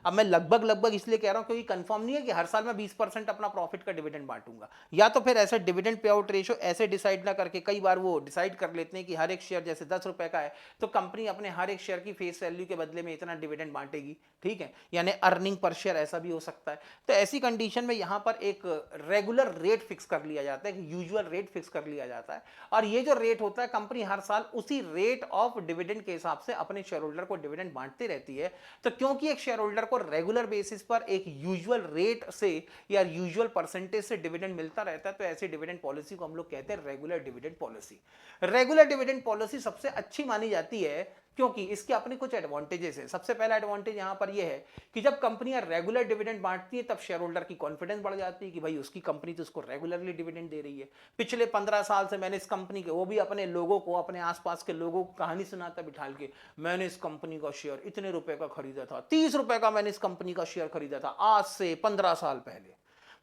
अब मैं लगभग लगभग इसलिए कह रहा हूं क्योंकि कंफर्म नहीं है कि हर साल मैं 20% अपना प्रॉफिट का डिविडेंड बांटूंगा, या तो फिर ऐसा डिविडेंड पे आउट रेशियो ऐसे डिसाइड ना करके, कई बार वो डिसाइड कर लेते हैं कि हर एक शेयर जैसे 10 रुपए का है तो कंपनी अपने हर एक शेयर की फेस वैल्यू के बदले में इतना डिविडेंड बांटेगी, ठीक है, यानी अर्निंग पर शेयर, ऐसा भी हो सकता है। तो ऐसी कंडीशन में यहां पर एक रेगुलर रेट फिक्स कर लिया जाता है, यूजुअल रेट फिक्स कर लिया जाता है, और ये जो रेट होता है कंपनी हर साल उसी रेट ऑफ डिविडेंड के हिसाब से अपने शेयर होल्डर को डिविडेंड बांटती रहती है। तो क्योंकि एक शेयर होल्डर को रेगुलर बेसिस पर एक यूजुअल रेट से या यूजुअल परसेंटेज से डिविडेंड मिलता रहता है, तो ऐसी डिविडेंड पॉलिसी को हम लोग कहते हैं regular dividend policy. Regular dividend policy सबसे अच्छी मानी जाती है क्योंकि इसके अपने कुछ एडवांटेजेस है। सबसे पहला एडवांटेज यहां पर यह है कि जब कंपनियां रेगुलर डिविडेंड बांटती है तब शेयर होल्डर की कॉन्फिडेंस बढ़ जाती है कि भाई उसकी कंपनी तो उसको रेगुलरली डिविडेंड दे रही है। पिछले 15 साल से मैंने इस कंपनी के, वो भी अपने लोगों को, अपने आसपास के लोगों को कहानी सुनाता बिठाल के, मैंने इस कंपनी का शेयर इतने रुपए का खरीदा था, 30 रुपए का मैंने इस कंपनी का शेयर खरीदा था आज से 15 साल पहले।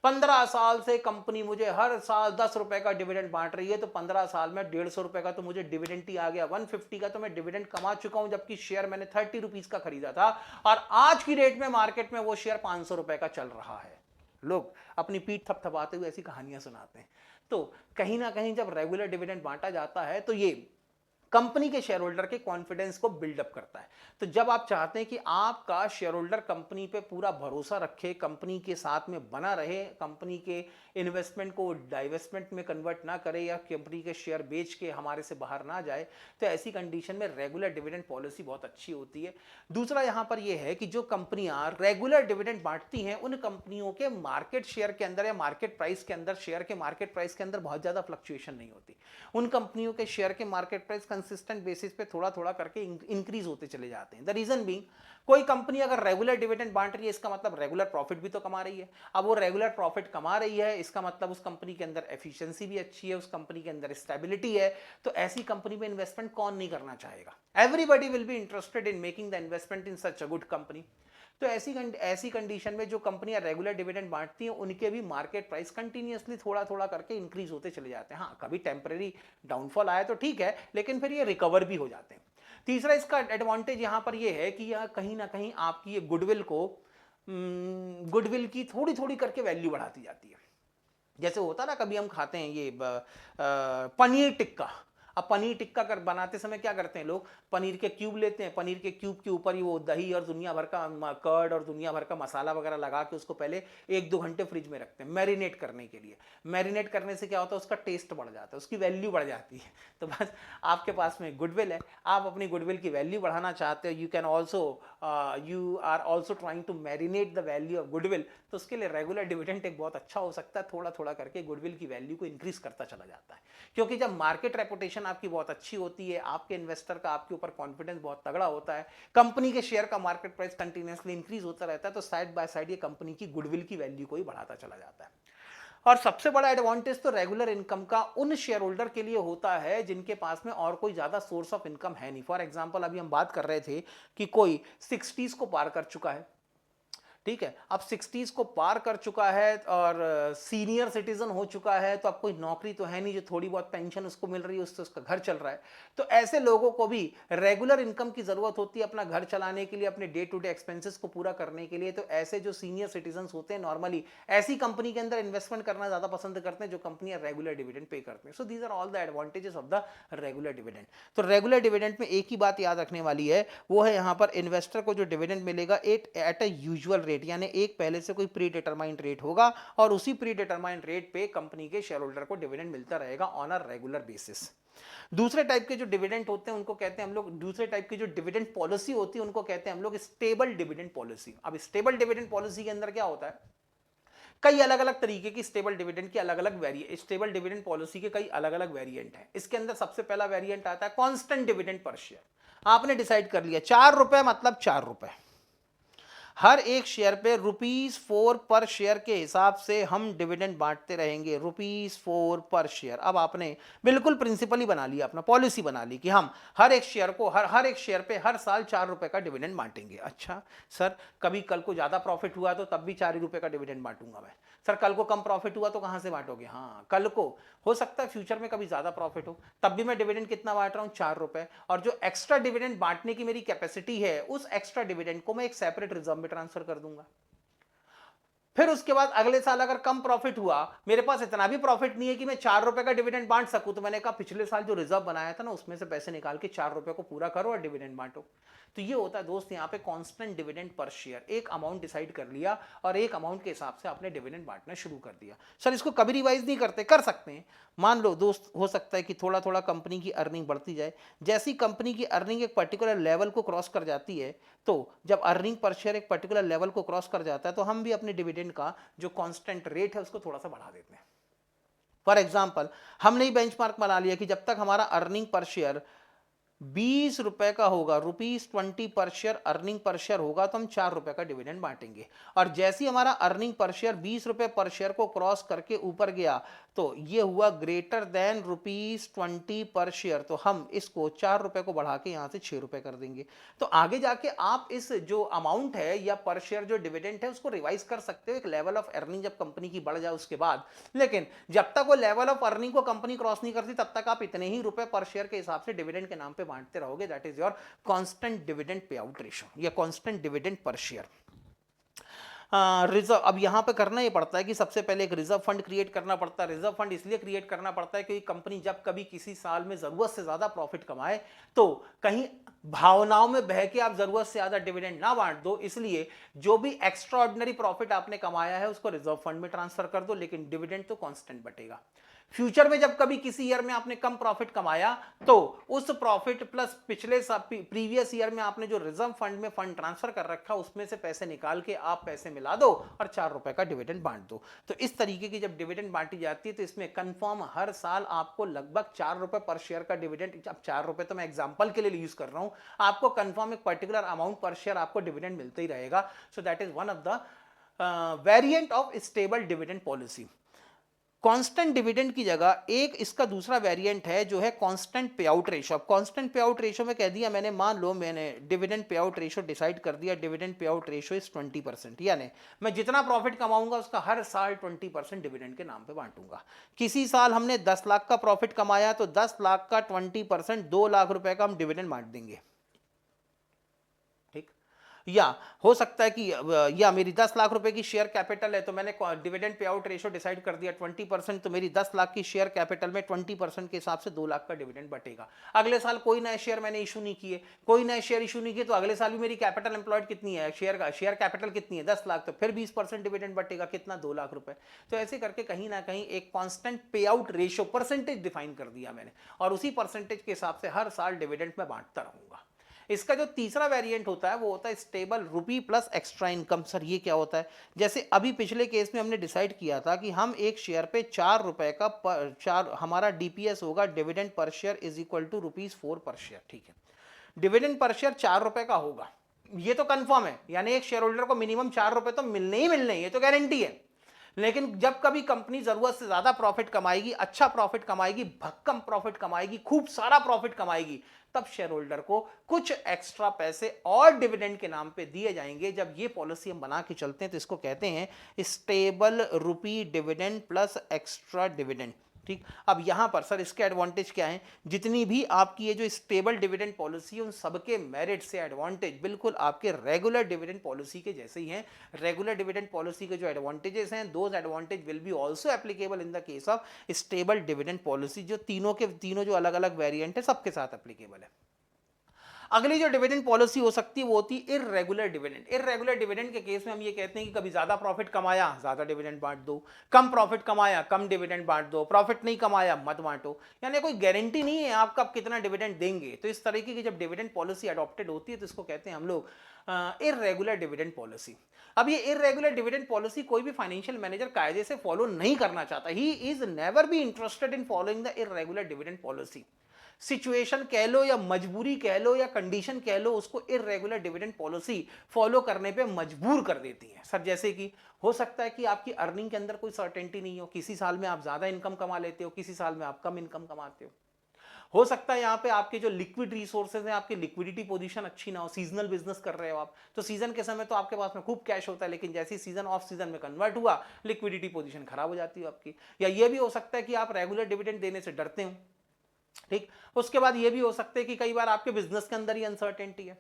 15 साल से कंपनी मुझे हर साल 10 रुपए का डिविडेंड बांट रही है, तो 15 साल में 150 रुपए का तो मुझे डिविडेंड ही आ गया, 150 का तो मैं डिविडेंड कमा चुका हूं, जबकि शेयर मैंने 30 रुपीज का खरीदा था और आज की रेट में मार्केट में वो शेयर 500 रुपए का चल रहा है। लोग अपनी पीठ थपथपाते हुए ऐसी कहानियां सुनाते हैं। तो कहीं ना कहीं जब रेगुलर डिविडेंड बांटा जाता है तो ये कंपनी के शेयर होल्डर के कॉन्फिडेंस को बिल्डअप करता है। तो जब आप चाहते हैं कि आपका शेयर होल्डर कंपनी पे पूरा भरोसा रखे, कंपनी के साथ में बना रहे, कंपनी के इन्वेस्टमेंट को डाइवेस्टमेंट में कन्वर्ट ना करे या कंपनी के शेयर बेच के हमारे से बाहर ना जाए, तो ऐसी कंडीशन में रेगुलर डिविडेंड पॉलिसी बहुत अच्छी होती है। दूसरा यहां पर यह है कि जो कंपनियां रेगुलर डिविडेंड बांटती हैं उन कंपनियों के मार्केट शेयर के अंदर या मार्केट प्राइस के अंदर, शेयर के मार्केट प्राइस के अंदर बहुत ज्यादा फ्लक्चुएशन नहीं होती। उन कंपनियों के शेयर के मार्केट प्राइस कंसिस्टेंट बेसिस पे थोड़ा थोड़ा करके इंक्रीज होते चले जाते हैं। द रीजन बीइंग, कोई कंपनी अगर रेगुलर डिविडेंड बांट रही है इसका मतलब रेगुलर प्रॉफिट भी तो कमा रही है। अब वो रेगुलर प्रॉफिट कमा रही है इसका मतलब उस कंपनी के अंदर एफिशिएंसी भी अच्छी है, उस कंपनी के अंदर स्टेबिलिटी है। तो ऐसी कंपनी में इन्वेस्टमेंट कौन नहीं करना चाहेगा? Everybody will be interested in making the investment in such a good company. तो ऐसी कंडीशन में जो कंपनियां रेगुलर डिविडेंड बांटती हैं उनके भी मार्केट प्राइस कंटिन्यूअसली थोड़ा थोड़ा करके इंक्रीज होते चले जाते हैं। हाँ, कभी टेम्परेरी डाउनफॉल आया तो ठीक है, लेकिन फिर ये रिकवर भी हो जाते हैं। तीसरा इसका एडवांटेज यहां पर ये है कि यह कहीं ना कहीं आपकी ये गुडविल की थोड़ी थोड़ी करके वैल्यू बढ़ाती जाती है। जैसे होता ना, कभी हम खाते हैं ये पनीर टिक्का। अब पनीर टिक्का कर बनाते समय क्या करते हैं लोग, पनीर के क्यूब लेते हैं, पनीर के क्यूब के ऊपर ही वो दही और दुनिया भर का कर्ड और दुनिया भर का मसाला वगैरह लगा के उसको पहले 1-2 घंटे फ्रिज में रखते हैं मैरिनेट करने के लिए। मैरिनेट करने से क्या होता है, उसका टेस्ट बढ़ जाता है, उसकी वैल्यू बढ़ जाती है। तो बस आपके पास में गुडविल है, आप अपनी गुडविल की वैल्यू बढ़ाना चाहते हो, you are also trying to marinate the value of goodwill, तो उसके लिए रेगुलर डिविडेंड एक बहुत अच्छा हो सकता है। थोड़ा थोड़ा करके गुडविल की वैल्यू को इंक्रीज करता चला जाता है, क्योंकि जब मार्केट रेपुटेशन आपकी बहुत अच्छी होती है, आपके इन्वेस्टर का आपके ऊपर कॉन्फिडेंस बहुत तगड़ा होता है, कंपनी के शेयर का मार्केट प्राइस कंटिन्यूअसली इंक्रीज होता रहता है, तो साइड बाय साइड ये कंपनी की गुडविल की वैल्यू को ही बढ़ाता चला जाता है। और सबसे बड़ा एडवांटेज तो रेगुलर इनकम का उन शेयर होल्डर के लिए होता है जिनके पास में और कोई ज्यादा सोर्स ऑफ इनकम है नहीं। फॉर एग्जांपल, अभी हम बात कर रहे थे कि कोई 60s को पार कर चुका है, ठीक है, अब 60s को पार कर चुका है और सीनियर सिटीजन हो चुका है, तो अब कोई नौकरी तो है नहीं, जो थोड़ी बहुत पेंशन उसको मिल रही है उससे उसका घर चल रहा है। तो ऐसे लोगों को भी रेगुलर इनकम की जरूरत होती है अपना घर चलाने के लिए, अपने डे टू डे एक्सपेंसेस को पूरा करने के लिए। तो ऐसे जो सीनियर सिटीजन होते हैं नॉर्मली ऐसी कंपनी के अंदर इन्वेस्टमेंट करना ज्यादा पसंद करते हैं जो कंपनियां रेगुलर डिविडेंड पे करते हैं। So these are all the advantages of the regular dividend. तो रेगुलर डिविडेंड में एक ही बात याद रखने वाली है, वो है यहां पर इन्वेस्टर को जो डिविडेंड मिलेगा एट अ यूजुअल रेट, यानी एक पहले से कोई प्री डिटरमाइंड रेट होगा और उसी प्री डिटरमाइंड रेट पे कंपनी के शेयर होल्डर को डिविडेंड मिलता रहेगा ऑन अ रेगुलर बेसिस। दूसरे टाइप के जो डिविडेंड होते हैं उनको कहते हैं हम लोग, दूसरे टाइप की जो डिविडेंड पॉलिसी होती है उनको कहते हैं हम लोग स्टेबल डिविडेंड पॉलिसी। अब स्टेबल डिविडेंड पॉलिसी के अंदर क्या होता है, कई अलग अलग तरीके की स्टेबल डिविडेंड की अलग अलग स्टेबल डिविडेंड पॉलिसी के कई अलग अलग वेरिएंट हैं। इसके अंदर सबसे पहला वेरिएंट आता है कांस्टेंट डिविडेंड पर शेयर। आपने डिसाइड कर लिया 4 रुपए मतलब 4 रुपए, हर एक शेयर पे ₹4 पर शेयर के हिसाब से हम डिविडेंड बांटते रहेंगे, ₹4 पर शेयर। अब आपने बिल्कुल प्रिंसिपल ही बना लिया, अपना पॉलिसी बना ली कि हम हर एक शेयर को हर एक शेयर पे हर साल 4 रुपए का डिविडेंड बांटेंगे। अच्छा सर, कभी कल को ज्यादा प्रॉफिट हुआ तो तब भी 4 ही रुपए का डिविडेंड बांटूंगा मैं। सर कल को कम प्रॉफिट हुआ तो कहां से बांटोगे? हाँ, कल को हो सकता है फ्यूचर में कभी ज्यादा प्रॉफिट हो, तब भी मैं डिविडेंड कितना बांट रहा हूं, 4 रुपए, और जो एक्स्ट्रा डिविडेंड बांटने की मेरी कैपेसिटी है उस एक्स्ट्रा डिविडेंड को मैं एक सेपरेट रिजर्व में ट्रांसफर कर दूंगा। फिर उसके बाद अगले साल अगर कम प्रॉफिट हुआ, मेरे पास इतना भी प्रॉफिट नहीं है कि मैं 4 रुपए का डिविडेंड बांट सकूं, तो मैंने कहा पिछले साल जो रिजर्व बनाया था ना उसमें से पैसे निकाल के 4 रुपए को पूरा करो और डिविडेंड बांटो। तो ये होता है दोस्त यहाँ पे कांस्टेंट डिविडेंड पर शेयर, एक अमाउंट डिसाइड कर लिया और एक अमाउंट के हिसाब से आपने डिविडेंड बांटना शुरू कर दिया। सर इसको कभी रिवाइज नहीं करते, कर सकते हैं। मान लो दोस्त, हो सकता है कि थोड़ा थोड़ा कंपनी की अर्निंग बढ़ती जाए, जैसी कंपनी की अर्निंग एक पर्टिकुलर लेवल को क्रॉस कर जाती है, तो जब अर्निंग पर शेयर एक पर्टिकुलर लेवल को क्रॉस कर जाता है तो हम भी अपने डिविडेंड का जो कांस्टेंट रेट है उसको थोड़ा सा बढ़ा देते हैं। फॉर एग्जांपल, हमने ही बेंचमार्क बना लिया कि जब तक हमारा अर्निंग पर शेयर 20 रुपए का होगा, ₹20 पर शेयर अर्निंग पर शेयर होगा, तो हम 4 रुपए का डिविडेंड बांटेंगे। और जैसे ही हमारा अर्निंग पर शेयर 20 रुपए पर शेयर को क्रॉस करके ऊपर गया, तो ये हुआ ग्रेटर देन ₹20 पर शेयर, तो हम इसको 4 रुपए को बढ़ा के यहां से 6 रुपए कर देंगे। तो आगे जाके आप इस जो अमाउंट है या पर शेयर जो डिविडेंड है उसको रिवाइज कर सकते हो एक लेवल ऑफ अर्निंग जब कंपनी की बढ़ जाए उसके बाद। लेकिन जब तक वो लेवल ऑफ अर्निंग को कंपनी क्रॉस नहीं करती तब तक आप इतने ही रुपए पर शेयर के हिसाब से डिविडेंड के नाम पे बांटते रहोगे। That is your constant dividend pay out ratio या constant dividend per share. Reserve, अब यहां पे करना ही पड़ता है कि सबसे पहले एक रिजर्व फंड क्रिएट करना पड़ता है। रिजर्व फंड इसलिए क्रिएट करना पड़ता है क्योंकि कंपनी जब कभी किसी साल में जरूरत से ज्यादा प्रॉफिट कमाए तो कहीं भावनाओं में बह के आप जरूरत से ज्यादा डिविडेंड ना बांट दो, इसलिए जो भी एक्स्ट्रा ऑर्डिनरी प्रॉफिट आपने कमाया है उसको रिजर्व फंड में ट्रांसफर कर दो, लेकिन डिविडेंड तो कांस्टेंट बटेगा। फ्यूचर में जब कभी किसी ईयर में आपने कम प्रॉफिट कमाया तो उस प्रॉफिट प्लस पिछले प्रीवियस ईयर में आपने जो रिजर्व फंड में फंड ट्रांसफर कर रखा उसमें से पैसे निकाल के आप पैसे मिला दो और 4 रुपए का डिविडेंड बांट दो। तो इस तरीके की जब डिविडेंड बांटी जाती है तो इसमें कंफर्म हर साल आपको लगभग 4 रुपए पर शेयर का डिविडेंड, अब 4 रुपए तो मैं एग्जांपल के लिए यूज कर रहा हूं, आपको कंफर्म एक पर्टिकुलर अमाउंट पर शेयर आपको डिविडेंड मिलता ही रहेगा। So that is one of the variant of stable dividend policy. Constant dividend की जगह एक इसका दूसरा वेरिएंट है जो है कांस्टेंट पे आउट रेशियो। अब कांस्टेंट पे आउट रेशियो में कह दिया मैंने, मान लो मैंने dividend pay out ratio decide कर दिया, dividend pay out ratio is 20%, यानी मैं जितना प्रॉफिट कमाऊंगा उसका हर साल 20% डिविडेंड के नाम पे बांटूंगा। किसी साल हमने 10 लाख का प्रॉफिट कमाया तो 10 लाख का 20% 2 लाख रुपए का हम डिविडेंड बांट देंगे। या हो सकता है कि या मेरी 10 लाख रुपए की शेयर कैपिटल है तो मैंने dividend pay out ratio decide कर दिया 20%, तो मेरी 10 लाख की शेयर कैपिटल में 20% के हिसाब से 2 लाख का डिविडेंड बटेगा। अगले साल कोई नए शेयर मैंने इशू नहीं किए, कोई नए शेयर इशू नहीं किए, तो अगले साल भी मेरी कैपिटल एम्प्लॉयड कितनी है, शेयर कैपिटल कितनी है 10 लाख, तो फिर 20% डिविडेंड बटेगा, कितना 2 लाख रुपए। तो ऐसे करके कहीं ना कहीं एक कॉन्स्टेंट पे आउट रेशियो परसेंटेज डिफाइन कर दिया मैंने, और उसी परसेंटेज के हिसाब से हर साल डिविडेंड में बांटता रहूंगा। इसका जो तीसरा वेरिएंट होता है वो होता है स्टेबल रुपी प्लस एक्स्ट्रा इनकम। सर ये क्या होता है? जैसे अभी पिछले केस में हमने डिसाइड किया था कि हम एक शेयर पे 4 रुपए का हमारा डीपीएस होगा, dividend per share is equal to ₹4 पर शेयर। ठीक है, डिविडेंड पर शेयर 4 रुपए का होगा, ये तो कंफर्म है, यानी एक शेयर होल्डर को मिनिमम 4 रुपए तो मिलने ही मिलने, ये तो गारंटी है। लेकिन जब कभी कंपनी जरूरत से ज्यादा प्रॉफिट कमाएगी, अच्छा प्रॉफिट कमाएगी, भक्कम प्रॉफिट कमाएगी, खूब सारा प्रॉफिट कमाएगी, तब शेयर होल्डर को कुछ एक्स्ट्रा पैसे और डिविडेंड के नाम पे दिए जाएंगे। जब ये पॉलिसी हम बना के चलते हैं तो इसको कहते हैं स्टेबल रुपी डिविडेंड प्लस एक्स्ट्रा डिविडेंड। ठीक, अब यहां पर सर इसके एडवांटेज क्या हैं? जितनी भी आपकी ये जो स्टेबल डिविडेंड पॉलिसी है उन सबके मेरिट से एडवांटेज बिल्कुल आपके रेगुलर डिविडेंड पॉलिसी के जैसे ही हैं। रेगुलर डिविडेंड पॉलिसी के जो एडवांटेजेस हैं, those advantage will be also applicable in the case of stable dividend policy. जो तीनों के तीनों जो अलग अलग वेरिएंट है सबके साथ एप्लीकेबल है। अगली जो डिविडेंड पॉलिसी हो सकती है वो होती है इररेगुलर डिविडेंड। इररेगुलर डिविडेंड के केस में हम ये कहते हैं कि कभी ज्यादा प्रॉफिट कमाया ज्यादा डिविडेंड बांट दो, कम प्रॉफिट कमाया कम डिविडेंड बांट दो, प्रॉफिट नहीं कमाया मत बांटो, यानी कोई गारंटी नहीं है आप कब कितना डिविडेंड देंगे। तो इस तरीके की जब डिविडेंड पॉलिसी अडॉप्टेड होती है तो इसको कहते हैं हम लोग इररेगुलर डिविडेंड पॉलिसी। अब ये इररेगुलर डिविडेंड पॉलिसी कोई भी फाइनेंशियल मैनेजर कायदे से फॉलो नहीं करना चाहता। He is never be interested in following the irregular dividend policy. Situation कह लो या मजबूरी कह लो या कंडीशन कह लो, उसको इररेगुलर डिविडेंड पॉलिसी फॉलो करने पे मजबूर कर देती है। सर जैसे कि हो सकता है कि आपकी अर्निंग के अंदर कोई सर्टेनिटी नहीं हो, किसी साल में आप ज्यादा इनकम कमा लेते हो, किसी साल में आप कम इनकम कमाते हो। हो सकता है यहाँ पे आपके जो लिक्विड रिसोर्सेज हैं, आपकी लिक्विडिटी पोजीशन अच्छी ना हो, सीजनल बिजनेस कर रहे हो आप, तो सीजन के समय तो आपके पास में खूब कैश होता है, लेकिन जैसे ही सीजन ऑफ सीजन में कन्वर्ट हुआ, लिक्विडिटी पोजीशन खराब हो जाती है आपकी। या ये भी हो सकता है कि आप रेगुलर डिविडेंड देने से डरते हो। ठीक, उसके बाद ये भी हो सकता है कि कई बार आपके बिजनेस के अंदर ही अनसर्टेनिटी है,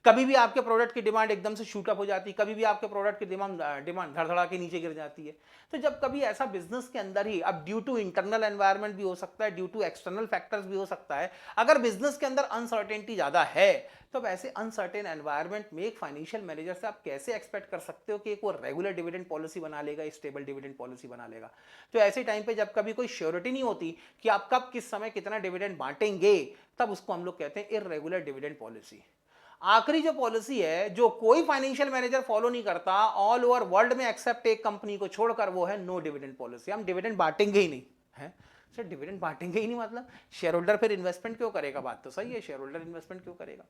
कभी भी आपके प्रोडक्ट की डिमांड एकदम से शूट अप हो जाती है, कभी भी आपके प्रोडक्ट की डिमांड धड़धड़ा के नीचे गिर जाती है। तो जब कभी ऐसा बिजनेस के अंदर ही, अब ड्यू टू इंटरनल एनवायरनमेंट भी हो सकता है, ड्यू टू एक्सटर्नल फैक्टर्स भी हो सकता है, अगर बिजनेस के अंदर अनसर्टेनिटी ज्यादा है, तो ऐसे अनसर्टेन एनवायरनमेंट में एक फाइनेंशियल मैनेजर से आप कैसे एक्सपेक्ट कर सकते हो कि एक वो रेगुलर डिविडेंड पॉलिसी बना लेगा, स्टेबल डिविडेंड पॉलिसी बना लेगा। तो ऐसे टाइम पे जब कभी कोई श्योरिटी नहीं होती कि आप कब किस समय कितना डिविडेंड बांटेंगे, तब उसको हम लोग कहते हैं इररेगुलर डिविडेंड पॉलिसी। आखिरी जो पॉलिसी है जो कोई फाइनेंशियल मैनेजर फॉलो नहीं करता ऑल ओवर वर्ल्ड में एक्सेप्ट एक कंपनी को छोड़कर, वो है नो डिविडेंड पॉलिसी। हम डिविडेंड बांटेंगे ही नहीं है सर, डिविडेंड बांटेंगे ही नहीं मतलब शेयर होल्डर फिर इन्वेस्टमेंट क्यों करेगा? बात तो सही है, शेयर होल्डर इन्वेस्टमेंट क्यों करेगा?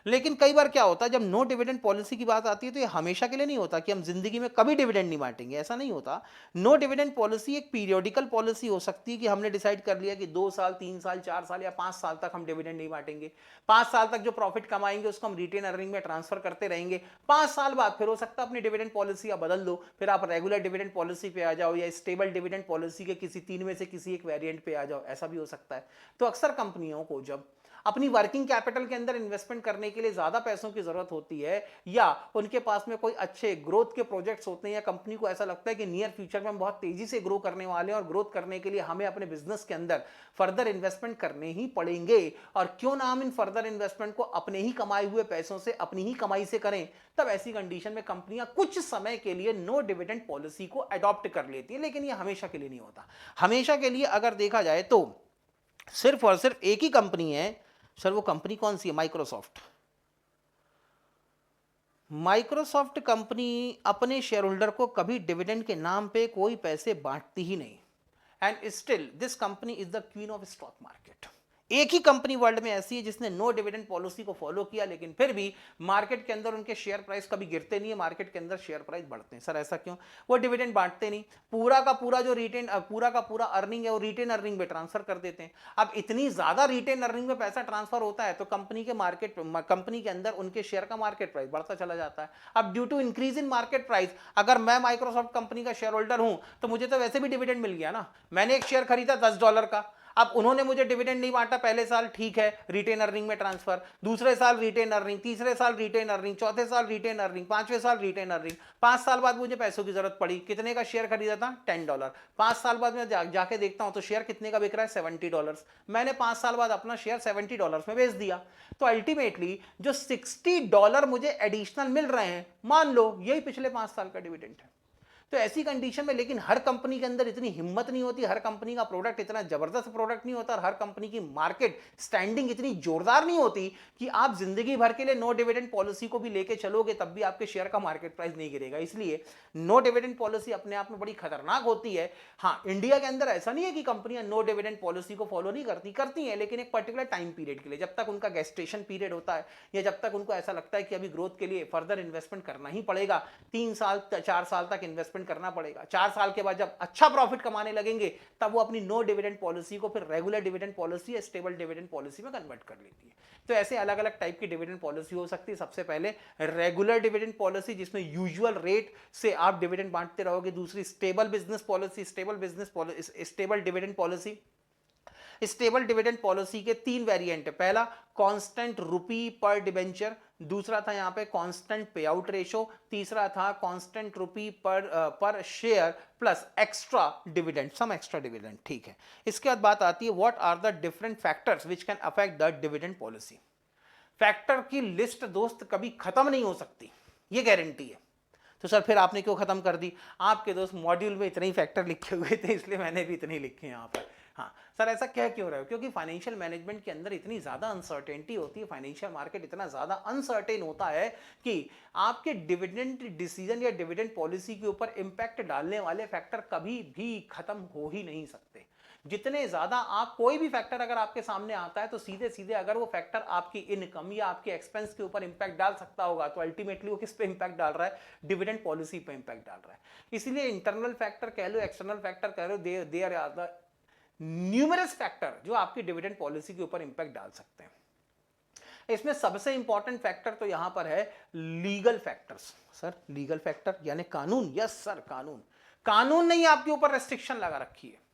लेकिन कई बार क्या होता है जब नो डिविडेंड पॉलिसी की बात आती है, तो ये हमेशा के लिए नहीं होता कि हम जिंदगी में कभी डिविडेंड नहीं बांटेंगे, ऐसा नहीं होता। नो डिविडेंड पॉलिसी एक पीरियोडिकल पॉलिसी हो सकती है कि हमने डिसाइड कर लिया कि 2 साल 3 साल 4 साल या 5 साल तक हम डिविडेंड नहीं बांटेंगे। 5 साल तक जो प्रॉफिट कमाएंगे उसको हम रिटेन अर्निंग में ट्रांसफर करते रहेंगे। 5 साल बाद फिर हो सकता है अपनी डिविडेंड पॉलिसी बदल दो, फिर आप रेगुलर डिविडेंड पॉलिसी पे आ जाओ या स्टेबल डिविडेंड पॉलिसी के किसी 3 में से किसी एक वेरिएंट पे आ जाओ, ऐसा भी हो सकता है। तो अक्सर कंपनियों को जब अपनी वर्किंग कैपिटल के अंदर इन्वेस्टमेंट करने के लिए ज्यादा पैसों की जरूरत होती है, या उनके पास में कोई अच्छे ग्रोथ के प्रोजेक्ट्स होते हैं, या कंपनी को ऐसा लगता है कि नियर फ्यूचर में हम बहुत तेजी से ग्रो करने वाले हैं और ग्रोथ करने के लिए हमें अपने बिजनेस के अंदर फर्दर इन्वेस्टमेंट करने ही पड़ेंगे, और क्यों ना हम इन फर्दर इन्वेस्टमेंट को अपने ही कमाए हुए पैसों से, अपनी ही कमाई से करें, तब ऐसी कंडीशन में कंपनियां कुछ समय के लिए नो डिविडेंड पॉलिसी को अडॉप्ट कर लेती है। लेकिन यह हमेशा के लिए नहीं होता। हमेशा के लिए अगर देखा जाए तो सिर्फ और सिर्फ एक ही कंपनी है। सर वो कंपनी कौन सी है? माइक्रोसॉफ्ट। माइक्रोसॉफ्ट कंपनी अपने शेयर होल्डर को कभी डिविडेंड के नाम पे कोई पैसे बांटती ही नहीं, and still this company is the queen of stock market. एक ही कंपनी वर्ल्ड में ऐसी है जिसने नो डिविडेंड पॉलिसी को फॉलो किया, लेकिन फिर भी मार्केट के अंदर उनके शेयर प्राइस कभी गिरते नहीं है, मार्केट के अंदर शेयर प्राइस बढ़ते हैं। सर ऐसा क्यों? वो डिविडेंड बांटते नहीं, पूरा का पूरा जो रिटेन पूरा का पूरा अर्निंग है वो रिटेन अर्निंग में ट्रांसफर कर देते हैं। अब इतनी ज्यादा रिटेन अर्निंग में पैसा ट्रांसफर होता है तो कंपनी के अंदर उनके शेयर का मार्केट प्राइस बढ़ता चला जाता है। अब due to increase in market price, अगर मैं माइक्रोसॉफ्ट कंपनी का शेयर होल्डर हूं तो मुझे तो वैसे भी डिविडेंड मिल गया ना। मैंने एक शेयर खरीदा $10 का, अब उन्होंने मुझे डिविडेंड नहीं बांटा पहले साल, ठीक है, रिटेन अर्निंग में ट्रांसफर, दूसरे साल रिटेन अर्निंग, तीसरे साल रिटेन अर्निंग, चौथे साल रिटेन अर्निंग, 5वें साल रिटेन अर्निंग। 5 साल बाद मुझे पैसों की जरूरत पड़ी, कितने का शेयर खरीदा था? $10। 5 साल बाद मैं जाके देखता हूं तो शेयर कितने का बिक रहा है? $70। मैंने 5 साल बाद अपना शेयर $70 में बेच दिया। तो अल्टीमेटली जो $60 मुझे एडिशनल मिल रहे हैं, मान लो यही पिछले 5 साल का डिविडेंड है। तो ऐसी कंडीशन में, लेकिन हर कंपनी के अंदर इतनी हिम्मत नहीं होती, हर कंपनी का प्रोडक्ट इतना जबरदस्त प्रोडक्ट नहीं होता, और हर कंपनी की मार्केट स्टैंडिंग इतनी जोरदार नहीं होती कि आप जिंदगी भर के लिए नो डिविडेंड पॉलिसी को भी लेके चलोगे तब भी आपके शेयर का मार्केट प्राइस नहीं गिरेगा। इसलिए नो डिविडेंड पॉलिसी अपने आप में बड़ी खतरनाक होती है। हाँ, इंडिया के अंदर ऐसा नहीं है कि कंपनियां नो डिविडेंड पॉलिसी को फॉलो नहीं करती हैं, लेकिन एक पर्टिकुलर टाइम पीरियड के लिए, जब तक उनका गेस्टेशन पीरियड होता है, या जब तक उनको ऐसा लगता है कि अभी ग्रोथ के लिए फर्दर इन्वेस्टमेंट करना ही पड़ेगा, 3 साल 4 साल तक इन्वेस्टमेंट करना पड़ेगा। 4 साल के बाद जब अच्छा प्रॉफिट कमाने लगेंगे, तब वो अपनी नो डिविडेंड पॉलिसी को फिर रेगुलर डिविडेंड पॉलिसी या स्टेबल डिविडेंड पॉलिसी में कन्वर्ट कर लेती है। तो ऐसे अलग अलग टाइप की डिविडेंड पॉलिसी हो सकती है। सबसे पहले रेगुलर डिविडेंड पॉलिसी, जिसमें यूजुअल रेट से आप डिविडेंड बांटते रहोगे। दूसरी stable dividend policy. Stable dividend policy के 3 वेरिएंट है। पहला कांस्टेंट रुपी पर डिबेंचर, दूसरा था यहाँ पे कांस्टेंट पे आउट रेशो, तीसरा था constant rupee per share plus extra dividend, some extra dividend. ठीक है, इसके बाद बात आती है what are the different factors which can affect the dividend policy. Factor की लिस्ट दोस्त कभी खत्म नहीं हो सकती, ये गारंटी है। तो सर फिर आपने क्यों खत्म कर दी? आपके दोस्त मॉड्यूल में इतने ही फैक्टर लिखे हुए थे, इसलिए मैंने भी इतने लिखे हैं यहाँ पर। हाँ सर, ऐसा क्या क्यों रहा है? क्योंकि फाइनेंशियल मैनेजमेंट के अंदर इतनी ज़्यादा अनसर्टेनिटी होती है, फाइनेंशियल मार्केट इतना ज़्यादा अनसर्टेन होता है कि आपके डिविडेंड डिसीजन या डिविडेंड पॉलिसी के ऊपर इंपैक्ट डालने वाले फैक्टर कभी भी खत्म हो ही नहीं सकते। जितने ज़्यादा आप, कोई भी फैक्टर अगर आपके सामने आता है तो सीधे सीधे अगर वो फैक्टर आपकी इनकम या आपके एक्सपेंस के ऊपर इंपैक्ट डाल सकता होगा, तो अल्टीमेटली वो किस पे इंपैक्ट डाल रहा है? डिविडेंड पॉलिसी पे इंपैक्ट डाल रहा है। इसीलिए इंटरनल फैक्टर कह लो, एक्सटर्नल फैक्टर कह लो, दे आर न्यूमरस फैक्टर जो आपकी डिविडेंड पॉलिसी के ऊपर इंपैक्ट डाल सकते हैं। इसमें सबसे इंपॉर्टेंट फैक्टर तो यहां पर है legal factors. Sir legal factor यानी कानून? यस सर, कानून। कानून ने आपके ऊपर रेस्ट्रिक्शन लगा रखी है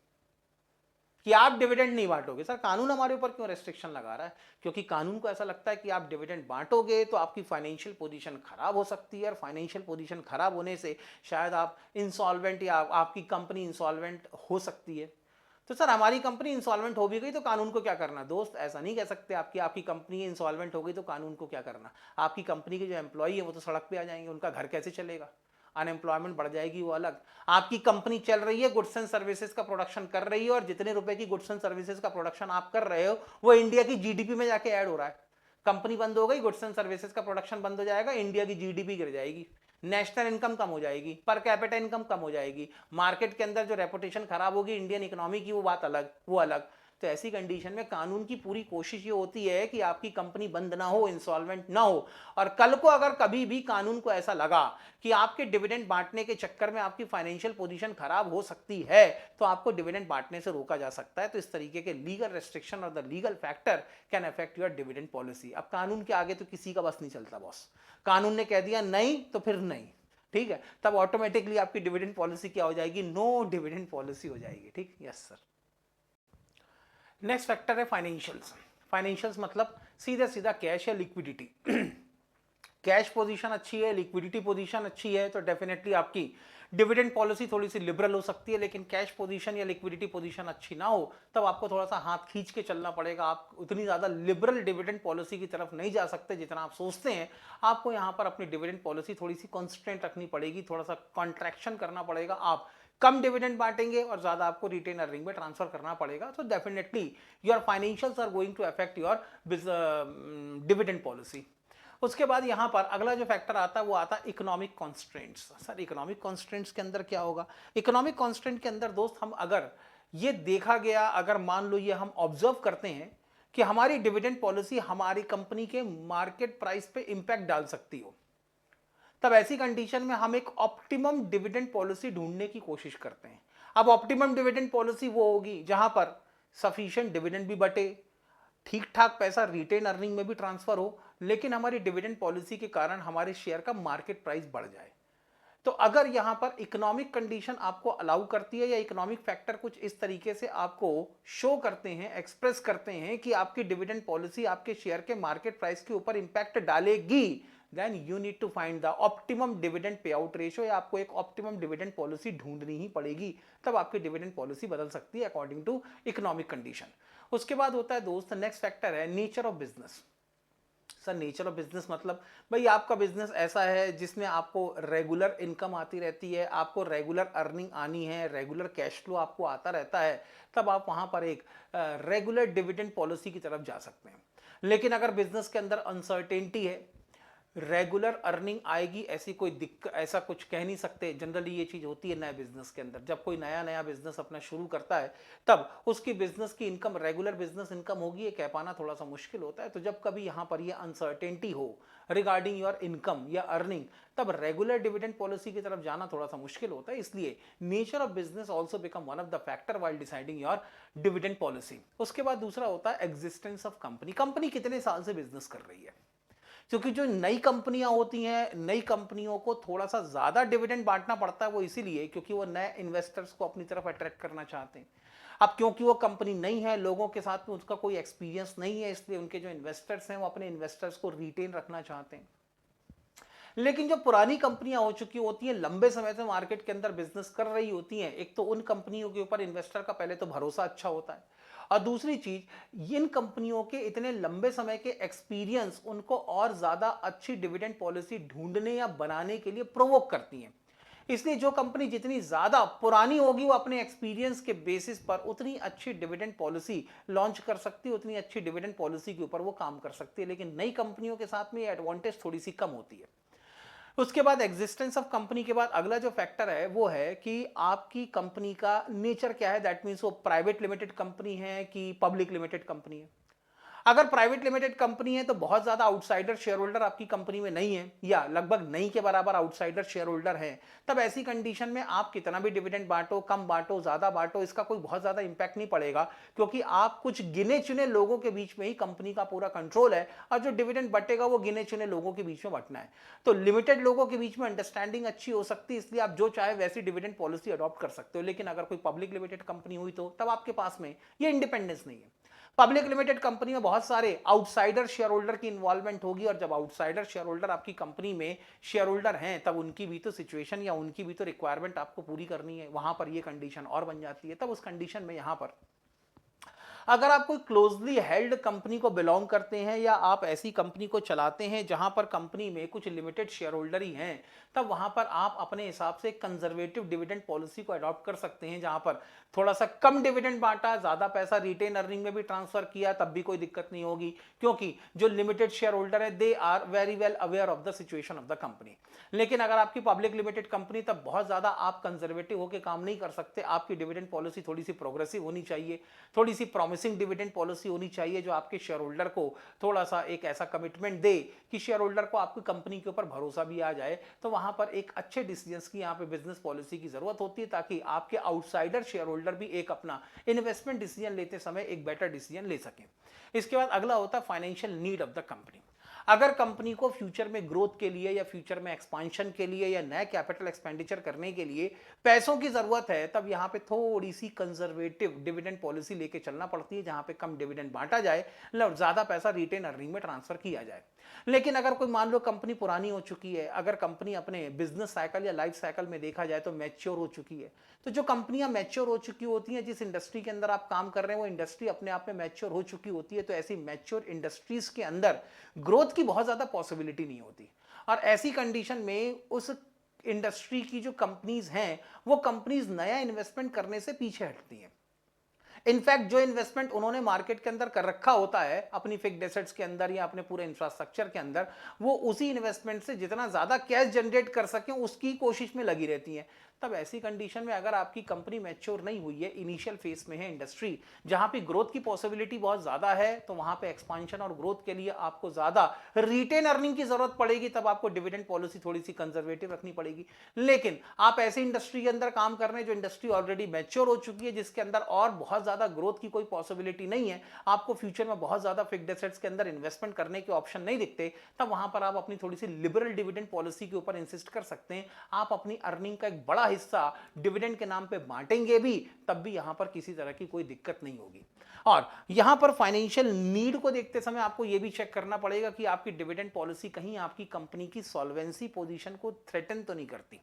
कि आप डिविडेंड नहीं बांटोगे। सर कानून हमारे ऊपर क्यों रेस्ट्रिक्शन लगा रहा है? क्योंकि कानून को ऐसा लगता है कि आप डिविडेंड बांटोगे तो आपकी फाइनेंशियल पोजीशन खराब हो सकती है, और फाइनेंशियल पोजीशन खराब होने से शायद आप इंसॉल्वेंट या आपकी कंपनी इंसॉल्वेंट हो सकती है। तो सर हमारी कंपनी इंसॉल्वेंट हो भी गई तो कानून को क्या करना? दोस्त ऐसा नहीं कह सकते आपकी आपकी कंपनी इंसॉल्वेंट हो गई तो कानून को क्या करना। आपकी कंपनी के जो एम्प्लॉई है वो तो सड़क पे आ जाएंगे, उनका घर कैसे चलेगा, अनएम्प्लॉयमेंट बढ़ जाएगी, वो अलग। आपकी कंपनी चल रही है, गुड्स एंड सर्विसेज का प्रोडक्शन कर रही है, और जितने रुपए की गुड्स एंड सर्विसेज का प्रोडक्शन आप कर रहे हो वो इंडिया की जीडीपी में जाके ऐड हो रहा है। कंपनी बंद हो गई, गुड्स एंड सर्विसेज का प्रोडक्शन बंद हो जाएगा, इंडिया की जीडीपी गिर जाएगी, नेशनल इनकम कम हो जाएगी, पर कैपिटा इनकम कम हो जाएगी, मार्केट के अंदर जो रेपुटेशन खराब होगी इंडियन इकोनॉमी की, वो बात अलग, वो अलग। तो ऐसी कंडीशन में कानून की पूरी कोशिश ये होती है कि आपकी कंपनी बंद ना हो, इंसॉल्वेंट ना हो। और कल को अगर कभी भी कानून को ऐसा लगा कि आपके डिविडेंड बांटने के चक्कर में आपकी फाइनेंशियल पोजीशन खराब हो सकती है तो आपको डिविडेंड बांटने से रोका जा सकता है। तो इस तरीके के लीगल रेस्ट्रिक्शन और the legal factor can affect your dividend policy. अब कानून के आगे तो किसी का बस नहीं चलता बॉस। कानून ने कह दिया नहीं तो फिर नहीं, ठीक है, तब ऑटोमेटिकली आपकी डिविडेंड पॉलिसी क्या हो जाएगी? नो डिविडेंड पॉलिसी हो जाएगी। ठीक, यस सर। नेक्स्ट फैक्टर है फाइनेंशियल्स। फाइनेंशियल्स मतलब सीधा सीधा कैश या लिक्विडिटी। कैश पोजीशन अच्छी है, लिक्विडिटी पोजीशन अच्छी है तो डेफिनेटली आपकी डिविडेंड पॉलिसी थोड़ी सी लिबरल हो सकती है। लेकिन कैश पोजीशन या लिक्विडिटी पोजीशन अच्छी ना हो तब आपको थोड़ा सा हाथ खींच के चलना पड़ेगा। आप उतनी ज़्यादा लिबरल डिविडेंड पॉलिसी की तरफ नहीं जा सकते जितना आप सोचते हैं। आपको यहाँ पर अपनी डिविडेंड पॉलिसी थोड़ी सी कॉन्स्टेंट रखनी पड़ेगी, थोड़ा सा कॉन्ट्रैक्शन करना पड़ेगा। आप कम डिविडेंड बांटेंगे और ज़्यादा आपको रिटेन अर्निंग में ट्रांसफर करना पड़ेगा। तो definitely your financials are going to affect your dividend policy. उसके बाद यहां पर अगला जो फैक्टर आता है वो आता है economic constraints. Sir economic constraints के अंदर क्या होगा? इकोनॉमिक कॉन्स्ट्रेंट के अंदर दोस्त हम अगर ये देखा गया, अगर मान लो ये हम ऑब्जर्व करते हैं कि हमारी डिविडेंड पॉलिसी हमारी कंपनी के मार्केट प्राइस पे इंपैक्ट डाल सकती हो, तब ऐसी कंडीशन में हम एक ऑप्टिमम डिविडेंड पॉलिसी ढूंढने की कोशिश करते हैं। अब ऑप्टिमम डिविडेंड पॉलिसी वो होगी जहां पर सफिशिएंट डिविडेंड भी बटे, ठीक ठाक पैसा रिटेन अर्निंग में भी ट्रांसफर हो, लेकिन हमारी डिविडेंड पॉलिसी के कारण हमारे शेयर का मार्केट प्राइस बढ़ जाए। तो अगर यहां पर इकोनॉमिक कंडीशन आपको अलाउ करती है या इकोनॉमिक फैक्टर कुछ इस तरीके से आपको शो करते हैं, एक्सप्रेस करते हैं कि आपकी डिविडेंड पॉलिसी आपके शेयर के मार्केट प्राइस के ऊपर इंपैक्ट डालेगी, then you need to find the optimum dividend pay out ratio, या आपको एक ऑप्टिमम डिविडेंड पॉलिसी ढूंढनी ही पड़ेगी। तब आपकी डिविडेंड पॉलिसी बदल सकती है अकॉर्डिंग टू इकोनॉमिक कंडीशन। उसके बाद होता है दोस्त नेक्स्ट फैक्टर है nature of business. Sir nature of business मतलब भाई आपका बिजनेस ऐसा है जिसमें आपको रेगुलर इनकम आती रहती है, आपको रेगुलर अर्निंग आनी है, रेगुलर कैश फ्लो आपको आता रहता है, तब आप वहां पर एक रेगुलर डिविडेंड पॉलिसी की तरफ जा सकते हैं। लेकिन अगर बिजनेस के अंदर अनसर्टेनिटी है, रेगुलर अर्निंग आएगी ऐसी कोई दिक्कत, ऐसा कुछ कह नहीं सकते। जनरली ये चीज़ होती है नए बिजनेस के अंदर, जब कोई नया नया बिजनेस अपना शुरू करता है तब उसकी बिजनेस की इनकम रेगुलर बिजनेस इनकम होगी, ये कह पाना थोड़ा सा मुश्किल होता है। तो जब कभी यहाँ पर ये अनसर्टेनिटी हो रिगार्डिंग योर इनकम या अर्निंग, तब रेगुलर डिविडेंड पॉलिसी की तरफ जाना थोड़ा सा मुश्किल होता है। इसलिए nature of business also become one of the factor while deciding your dividend policy. उसके बाद दूसरा होता है एग्जिस्टेंस ऑफ कंपनी। कंपनी कितने साल से बिजनेस कर रही है, क्योंकि जो नई कंपनियां होती हैं, नई कंपनियों को थोड़ा सा ज़्यादा डिविडेंड बांटना पड़ता है। वो इसीलिए क्योंकि वो नए इन्वेस्टर्स को अपनी तरफ अट्रैक्ट करना चाहते हैं। अब क्योंकि वो कंपनी नई है, लोगों के साथ में उसका कोई एक्सपीरियंस नहीं है, इसलिए उनके जो इन्वेस्टर्स हैं वो अपने इन्वेस्टर्स को रिटेन रखना चाहते हैं। लेकिन जो पुरानी कंपनियां हो चुकी होती हैं, लंबे समय से मार्केट के अंदर बिजनेस कर रही होती हैं, एक तो उन कंपनियों के ऊपर इन्वेस्टर का पहले तो भरोसा अच्छा होता है, और दूसरी चीज इन कंपनियों के इतने लंबे समय के एक्सपीरियंस उनको और ज्यादा अच्छी डिविडेंड पॉलिसी ढूंढने या बनाने के लिए प्रोवोक करती हैं। इसलिए जो कंपनी जितनी ज्यादा पुरानी होगी वो अपने एक्सपीरियंस के बेसिस पर उतनी अच्छी डिविडेंड पॉलिसी लॉन्च कर सकती है, उतनी अच्छी डिविडेंड पॉलिसी के ऊपर वो काम कर सकती है। लेकिन नई कंपनियों के साथ में ये एडवांटेज थोड़ी सी कम होती है। उसके बाद एग्जिस्टेंस ऑफ कंपनी के बाद अगला जो फैक्टर है वो है कि आपकी कंपनी का नेचर क्या है। दैट मीन्स वो प्राइवेट लिमिटेड कंपनी है कि पब्लिक लिमिटेड कंपनी है। अगर प्राइवेट लिमिटेड कंपनी है तो बहुत ज्यादा आउटसाइडर शेयर होल्डर आपकी कंपनी में नहीं है या लगभग नहीं के बराबर आउटसाइडर शेयर होल्डर है, तब ऐसी कंडीशन में आप कितना भी डिविडेंड बांटो, कम बांटो, ज्यादा बांटो, इसका कोई बहुत ज्यादा इंपैक्ट नहीं पड़ेगा, क्योंकि आप कुछ गिने चुने लोगों के बीच में ही कंपनी का पूरा कंट्रोल है और जो डिविडेंड बटेगा वो गिने चुने लोगों के बीच में बटना है। तो लिमिटेड लोगों के बीच में अंडरस्टैंडिंग अच्छी हो सकती है, इसलिए आप जो चाहे वैसी डिविडेंड पॉलिसी अडॉप्ट कर सकते हो। लेकिन अगर कोई पब्लिक लिमिटेड कंपनी हुई तो तब आपके पास में ये इंडिपेंडेंस नहीं है। पब्लिक लिमिटेड कंपनी में बहुत सारे आउटसाइडर शेयर होल्डर की इन्वॉल्वमेंट होगी, और जब आउटसाइडर शेयर होल्डर आपकी कंपनी में शेयर होल्डर हैं तब उनकी भी तो सिचुएशन या उनकी भी तो रिक्वायरमेंट आपको पूरी करनी है। वहां पर ये कंडीशन और बन जाती है। तब उस कंडीशन में यहां पर अगर आप कोई क्लोजली हेल्ड कंपनी को बिलोंग करते हैं या आप ऐसी कंपनी को चलाते हैं जहां पर कंपनी में कुछ लिमिटेड शेयर होल्डर ही हैं, तब वहां पर आप अपने हिसाब से कंजर्वेटिव डिविडेंड पॉलिसी को अडॉप्ट कर सकते हैं, जहां पर थोड़ा सा कम डिविडेंड बांटा, ज्यादा पैसा रिटेन अर्निंग में भी ट्रांसफर किया, तब भी कोई दिक्कत नहीं होगी, क्योंकि जो लिमिटेड शेयर होल्डर है they are very well aware of the situation of the company. लेकिन अगर आपकी पब्लिक लिमिटेड कंपनी, तब बहुत ज्यादा आप कंजर्वेटिव होकर काम नहीं कर सकते। आपकी डिविडेंड पॉलिसी थोड़ी सी प्रोग्रेसिव होनी चाहिए, थोड़ी सी प्रॉमिसिंग डिविडेंड पॉलिसी होनी चाहिए, जो आपके शेयर होल्डर को थोड़ा सा एक ऐसा कमिटमेंट दे कि शेयर होल्डर को आपकी कंपनी के ऊपर भरोसा भी आ जाए। तो वहां पर एक अच्छे डिसीजंस की यहाँ पे बिजनेस पॉलिसी की जरूरत होती है, ताकि आपके आउटसाइडर शेयर होल्डर भी एक अपना इन्वेस्टमेंट डिसीजन लेते समय एक बेटर डिसीजन ले सकें। इसके बाद अगला होता है financial need of the company. अगर कंपनी को फ्यूचर में ग्रोथ के लिए या फ्यूचर में एक्सपांशन के लिए या नया कैपिटल एक्सपेंडिचर करने के लिए पैसों की जरूरत है, तब यहां पे थोड़ी सी कंजर्वेटिव डिविडेंड पॉलिसी लेके चलना पड़ती है, जहां पे कम डिविडेंड बांटा जाए, ज्यादा पैसा रिटेन अर्निंग में ट्रांसफर किया जाए। लेकिन अगर कोई मान लो कंपनी पुरानी हो चुकी है, अगर कंपनी अपने बिजनेस साइकिल या लाइफ साइकिल में देखा जाए तो मैच्योर हो चुकी है, तो जो कंपनियां मैच्योर हो चुकी होती हैं, जिस इंडस्ट्री के अंदर आप काम कर रहे हैं वो इंडस्ट्री अपने आप में मैच्योर हो चुकी होती है, तो ऐसी मैच्योर इंडस्ट्रीज के अंदर ग्रोथ की बहुत ज्यादा पॉसिबिलिटी नहीं होती। और ऐसी कंडीशन में उस इंडस्ट्री की जो कंपनीज हैं वो कंपनीज नया इन्वेस्टमेंट करने से पीछे हटती हैं। इनफैक्ट जो इन्वेस्टमेंट उन्होंने मार्केट के अंदर कर रखा होता है अपनी फिक्स्ड एसेट्स के अंदर या अपने पूरे इंफ्रास्ट्रक्चर के अंदर, वो उसी इन्वेस्टमेंट से जितना ज्यादा कैश जनरेट कर सकें उसकी कोशिश में लगी रहती हैं। तब ऐसी कंडीशन में अगर आपकी कंपनी मैच्योर नहीं हुई है, इनिशियल फेज में है इंडस्ट्री, जहां पे ग्रोथ की पॉसिबिलिटी बहुत ज्यादा है, तो वहां पे एक्सपांशन और ग्रोथ के लिए आपको ज्यादा रिटेन अर्निंग की जरूरत पड़ेगी, तब आपको डिविडेंड पॉलिसी थोड़ी सी कंजर्वेटिव रखनी पड़ेगी। लेकिन आप ऐसी इंडस्ट्री के अंदर काम कर रहे हैं जो इंडस्ट्री ऑलरेडी मैच्योर हो चुकी है, जिसके अंदर और बहुत ज्यादा ग्रोथ की कोई पॉसिबिलिटी नहीं है, आपको फ्यूचर में बहुत ज्यादा फिक्स्ड एसेट्स के अंदर इन्वेस्टमेंट करने के ऑप्शन नहीं दिखते, तब वहां पर आप अपनी थोड़ी सी लिबरल डिविडेंड पॉलिसी के ऊपर इंसिस्ट कर सकते हैं। आप अपनी अर्निंग का एक बड़ा हिस्सा डिविडेंड के नाम पे बांटेंगे भी, तब भी यहां पर किसी तरह की कोई दिक्कत नहीं होगी। और यहां पर फाइनेंशियल नीड को देखते समय आपको यह भी चेक करना पड़ेगा कि आपकी डिविडेंड पॉलिसी कहीं आपकी कंपनी की सॉल्वेंसी पोजीशन को थ्रेटन तो नहीं करती।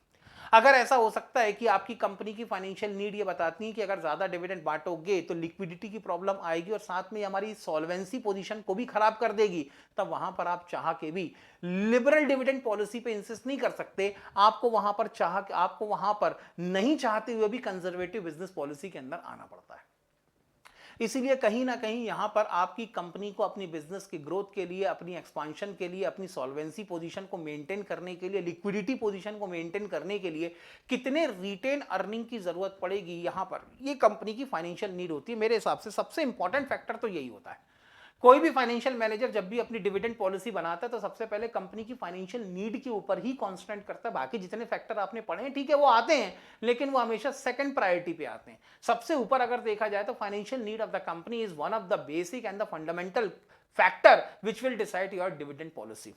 अगर ऐसा हो सकता है कि आपकी कंपनी की फाइनेंशियल नीड ये बताती है कि अगर ज्यादा डिविडेंड बांटोगे तो लिक्विडिटी की प्रॉब्लम आएगी और साथ में हमारी सॉल्वेंसी पोजीशन को भी खराब कर देगी, तब वहां पर आप चाह के भी लिबरल डिविडेंड पॉलिसी पे इंसिस्ट नहीं कर सकते। आपको वहां पर नहीं चाहते हुए भी कंजर्वेटिव बिजनेस पॉलिसी के अंदर आना पड़ता है। इसीलिए कहीं ना कहीं यहां पर आपकी कंपनी को अपनी बिजनेस की ग्रोथ के लिए, अपनी एक्सपांशन के लिए, अपनी सॉल्वेंसी पोजीशन को मेंटेन करने के लिए, लिक्विडिटी पोजीशन को मेंटेन करने के लिए कितने रिटेन अर्निंग की जरूरत पड़ेगी, यहां पर ये कंपनी की फाइनेंशियल नीड होती है। मेरे हिसाब से सबसे इंपॉर्टेंट फैक्टर तो यही होता है। कोई भी फाइनेंशियल मैनेजर जब भी अपनी डिविडेंड पॉलिसी बनाता है तो सबसे पहले कंपनी की फाइनेंशियल नीड के ऊपर ही कॉन्स्टेंट करता है। बाकी जितने फैक्टर आपने पढ़े हैं ठीक है वो आते हैं, लेकिन वो हमेशा सेकंड प्रायोरिटी पे आते हैं। सबसे ऊपर अगर देखा जाए तो financial need of the company is one of the basic and the fundamental factor which will decide your dividend policy.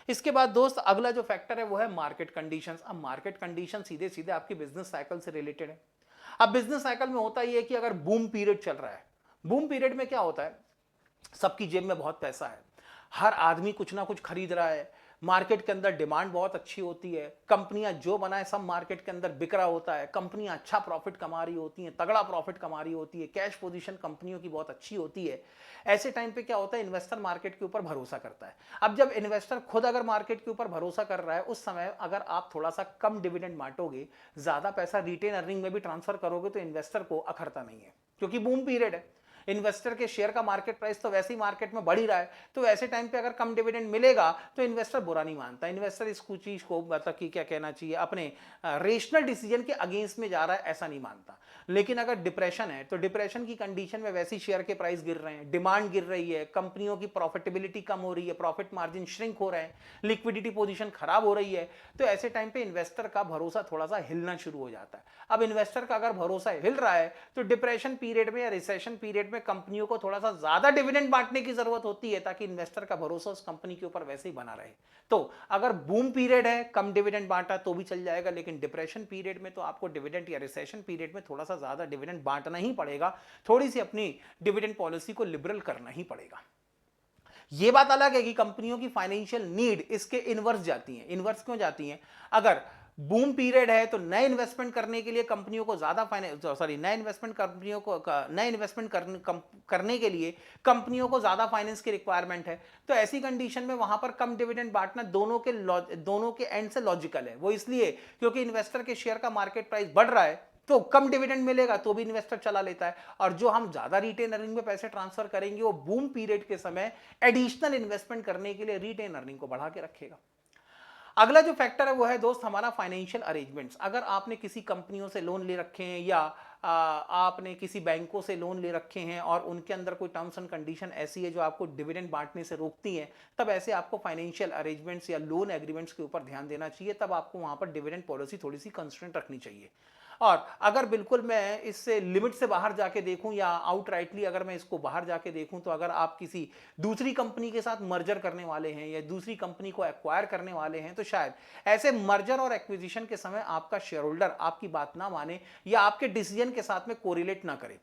इसके बाद दोस्त अगला जो फैक्टर है वो है मार्केट कंडीशंस। अब मार्केट कंडीशन सीधे सीधे आपकी बिजनेस साइकिल से रिलेटेड है। अब बिजनेस साइकिल में होता यह है कि अगर बूम पीरियड चल रहा है, बूम पीरियड में क्या होता है, सबकी जेब में बहुत पैसा है, हर आदमी कुछ ना कुछ खरीद रहा है, मार्केट के अंदर डिमांड बहुत अच्छी होती है, कंपनियां जो बनाए सब मार्केट के अंदर बिक रहा होता है, कंपनियां अच्छा प्रॉफिट कमा रही होती हैं, तगड़ा प्रॉफिट कमा रही होती है, कैश पोजीशन कंपनियों की बहुत अच्छी होती है। ऐसे टाइम पे क्या होता है, इन्वेस्टर मार्केट के ऊपर भरोसा करता है। अब जब इन्वेस्टर खुद अगर मार्केट के ऊपर भरोसा कर रहा है, उस समय अगर आप थोड़ा सा कम डिविडेंड बांटोगे, ज्यादा पैसा रिटेन अर्निंग में भी ट्रांसफर करोगे, तो इन्वेस्टर को अखरता नहीं है, क्योंकि बूम पीरियड है। इन्वेस्टर के शेयर का मार्केट प्राइस तो वैसे ही मार्केट में बढ़ ही रहा है, तो ऐसे टाइम पे अगर कम डिविडेंड मिलेगा तो इन्वेस्टर बुरा नहीं मानता। इन्वेस्टर इस चीज को मतलब कि क्या कहना चाहिए, अपने रेशनल डिसीजन के अगेंस्ट में जा रहा है ऐसा नहीं मानता। लेकिन अगर डिप्रेशन है तो डिप्रेशन की कंडीशन में वैसे ही शेयर के प्राइस गिर रहे हैं, डिमांड गिर रही है, कंपनियों की प्रॉफिटेबिलिटी कम हो रही है, प्रॉफिट मार्जिन श्रिंक हो रहे हैं, लिक्विडिटी पोजीशन खराब हो रही है, तो ऐसे टाइम पे इन्वेस्टर का भरोसा थोड़ा सा हिलना शुरू हो जाता है। अब इन्वेस्टर का अगर भरोसा हिल रहा है तो डिप्रेशन पीरियड में या रिसेशन पीरियड में कंपनियों को थोड़ा सा ज्यादा डिविडेंड बांटने की जरूरत होती है, ताकि इन्वेस्टर का भरोसा उस कंपनी के ऊपर वैसे ही बना रहे। तो अगर बूम पीरियड है, कम डिविडेंड बांटा तो भी चल जाएगा, लेकिन डिप्रेशन पीरियड में तो आपको डिविडेंड या रिसेशन पीरियड में थोड़ा सा ज्यादा डिविडेंड बांटना ही पड़ेगा, थोड़ी सी अपनी डिविडेंड पॉलिसी को लिबरल करना ही पड़ेगा। यह बात अलग है कि कंपनियों की फाइनेंशियल नीड इसके इनवर्स जाती है। इनवर्स क्यों जाती है? अगर बूम पीरियड है तो नए इन्वेस्टमेंट करने के लिए कंपनियों को ज्यादा नए इन्वेस्टमेंट करने के लिए कंपनियों को ज्यादा फाइनेंस की रिक्वायरमेंट है, तो ऐसी कंडीशन में वहां पर कम डिविडेंड बांटना दोनों के एंड से लॉजिकल है। वो इसलिए क्योंकि इन्वेस्टर के शेयर का मार्केट प्राइस बढ़ रहा है तो कम डिविडेंड मिलेगा तो भी इन्वेस्टर चला लेता है, और जो हम ज्यादा रिटेन अर्निंग में पैसे ट्रांसफर करेंगे वो बूम पीरियड के समय एडिशनल इन्वेस्टमेंट करने के लिए रिटेन अर्निंग को बढ़ा के रखेगा। अगला जो फैक्टर है वो है दोस्त हमारा फाइनेंशियल अरेंजमेंट्स। अगर आपने किसी कंपनियों से लोन ले रखे हैं या आपने किसी बैंकों से लोन ले रखे हैं और उनके अंदर कोई टर्म्स एंड कंडीशन ऐसी है जो आपको डिविडेंड बांटने से रोकती है, तब ऐसे आपको फाइनेंशियल अरेंजमेंट्स या लोन एग्रीमेंट्स के ऊपर ध्यान देना चाहिए। तब आपको वहां पर डिविडेंड पॉलिसी थोड़ी सी कंस्ट्रेंट रखनी चाहिए। और अगर बिल्कुल मैं इससे लिमिट से बाहर जाके देखूं या आउटराइटली अगर मैं इसको बाहर जाके देखूं, तो अगर आप किसी दूसरी कंपनी के साथ मर्जर करने वाले हैं या दूसरी कंपनी को एक्वायर करने वाले हैं, तो शायद ऐसे मर्जर और एक्विजिशन के समय आपका शेयर होल्डर आपकी बात ना माने या आपके डिसीजन के साथ में कोरिलेट ना करे।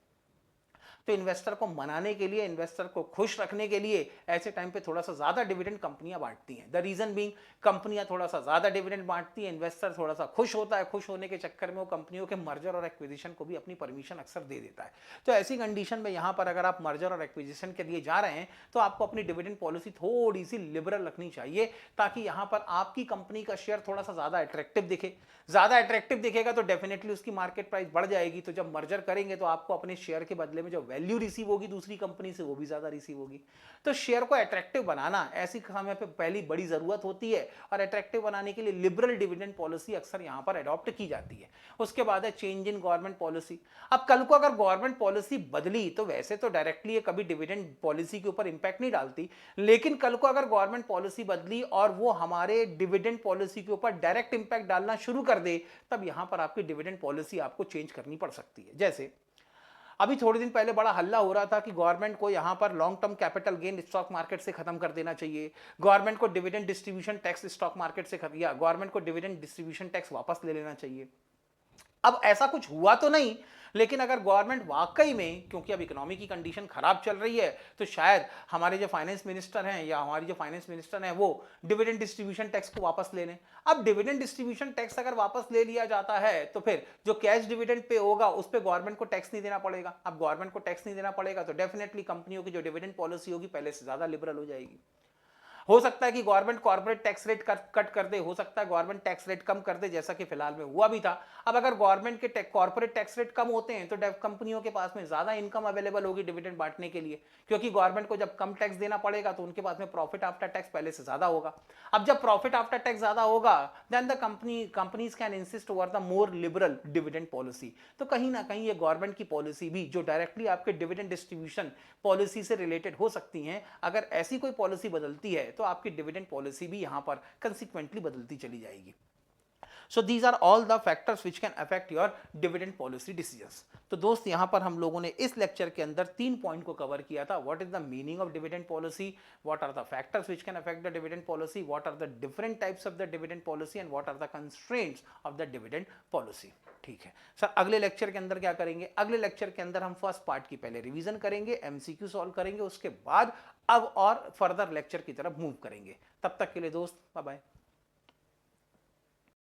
तो इन्वेस्टर को मनाने के लिए, इन्वेस्टर को खुश रखने के लिए ऐसे टाइम पे थोड़ा सा ज्यादा डिविडेंड कंपनियां बांटती हैं। द रीजन बीइंग, कंपनियां थोड़ा सा ज्यादा डिविडेंड बांटती है, इन्वेस्टर थोड़ा सा खुश होता है, खुश होने के चक्कर में वो कंपनियों के मर्जर और एक्विजिशन को भी अपनी परमिशन अक्सर दे देता है। तो ऐसी कंडीशन में यहां पर अगर आप मर्जर और एक्विजिशन के लिए जा रहे हैं तो आपको अपनी डिविडेंड पॉलिसी थोड़ी सी लिबरल रखनी चाहिए, ताकि यहां पर आपकी कंपनी का शेयर थोड़ा सा ज्यादा अट्रैक्टिव दिखे। ज्यादा अट्रैक्टिव दिखेगा तो डेफिनेटली उसकी मार्केट प्राइस बढ़ जाएगी। तो जब मर्जर करेंगे तो आपको अपने शेयर के बदले में जो वैल्यू रिसीव होगी दूसरी कंपनी से वो भी ज्यादा रिसीव होगी। तो शेयर को अट्रैक्टिव बनाना ऐसी समय पे पहली बड़ी जरूरत होती है, और अट्रैक्टिव बनाने के लिए लिबरल डिविडेंड पॉलिसी अक्सर यहां पर अडॉप्ट की जाती है। उसके बाद है चेंज इन गवर्नमेंट पॉलिसी। अब कल को अगर गवर्नमेंट पॉलिसी बदली तो वैसे तो डायरेक्टली कभी डिविडेंड पॉलिसी के ऊपर इंपैक्ट नहीं डालती, लेकिन कल को अगर गवर्नमेंट पॉलिसी बदली और वो हमारे डिविडेंड पॉलिसी के ऊपर डायरेक्ट इंपैक्ट डालना शुरू कर दे, तब यहां पर आपकी डिविडेंड पॉलिसी आपको चेंज करनी पड़ सकती है। जैसे अभी थोड़े दिन पहले बड़ा हल्ला हो रहा था कि गवर्नमेंट को यहां पर long term capital gain stock market से खत्म कर देना चाहिए, गवर्नमेंट को dividend distribution tax stock market से खत्म, या गवर्नमेंट को डिविडेंड डिस्ट्रीब्यूशन टैक्स वापस ले लेना चाहिए। अब ऐसा कुछ हुआ तो नहीं, लेकिन अगर गवर्नमेंट वाकई में, क्योंकि अब इकोनॉमी की कंडीशन खराब चल रही है, तो शायद हमारे जो फाइनेंस मिनिस्टर हैं या हमारी जो फाइनेंस मिनिस्टर हैं वो डिविडेंड डिस्ट्रीब्यूशन टैक्स को वापस ले लें। अब डिविडेंड डिस्ट्रीब्यूशन टैक्स अगर वापस ले लिया जाता है तो फिर जो कैश डिविडेंड पे होगा उस पर गवर्नमेंट को टैक्स नहीं देना पड़ेगा। अब गवर्नमेंट को टैक्स नहीं देना पड़ेगा तो डेफिनेटली कंपनियों की जो डिविडेंड पॉलिसी होगी पहले से ज्यादा लिबरल हो जाएगी। हो सकता है कि government corporate tax rate cut कर दे, हो सकता है गवर्नमेंट टैक्स रेट कम कर दे, जैसा कि फिलहाल में हुआ भी था। अब अगर गवर्नमेंट के कॉर्पोरेट टैक्स रेट कम होते हैं तो कंपनियों के पास में ज्यादा इनकम अवेलेबल होगी डिविडेंड बांटने के लिए, क्योंकि गवर्नमेंट को जब कम टैक्स देना पड़ेगा तो उनके पास में प्रॉफिट आफ्टर टैक्स पहले से ज्यादा होगा। अब जब प्रॉफिट आफ्टर टैक्स ज्यादा होगा then the companies can insist over the more liberal dividend policy. तो कहीं ना कहीं ये गवर्नमेंट की पॉलिसी भी जो डायरेक्टली आपके डिविडेंड डिस्ट्रीब्यूशन पॉलिसी से रिलेटेड हो सकती हैं, अगर ऐसी कोई पॉलिसी बदलती है तो आपकी डिविडेंड पॉलिसी भी यहां पर कंसिक्वेंटली बदलती चली जाएगी। So these are all the factors which can affect your dividend policy decisions. तो दोस्त यहां पर हम लोगों ने इस लेक्चर के अंदर 3 पॉइंट को कवर किया था। What is the meaning of dividend policy, what are the factors which can affect the dividend policy, what are the different types of the dividend policy and what are the constraints of the dividend policy। ठीक है sir, अगले lecture के अंदर क्या करेंगे? अगले lecture के अंदर हम फर्स्ट पार्ट की पहले रिवीजन करेंगे, एमसीक्यू सॉल्व करेंगे, उसके बाद अब और फर्दर लेक्चर की तरफ मूव करेंगे। तब तक के लिए दोस्त बाय बाय।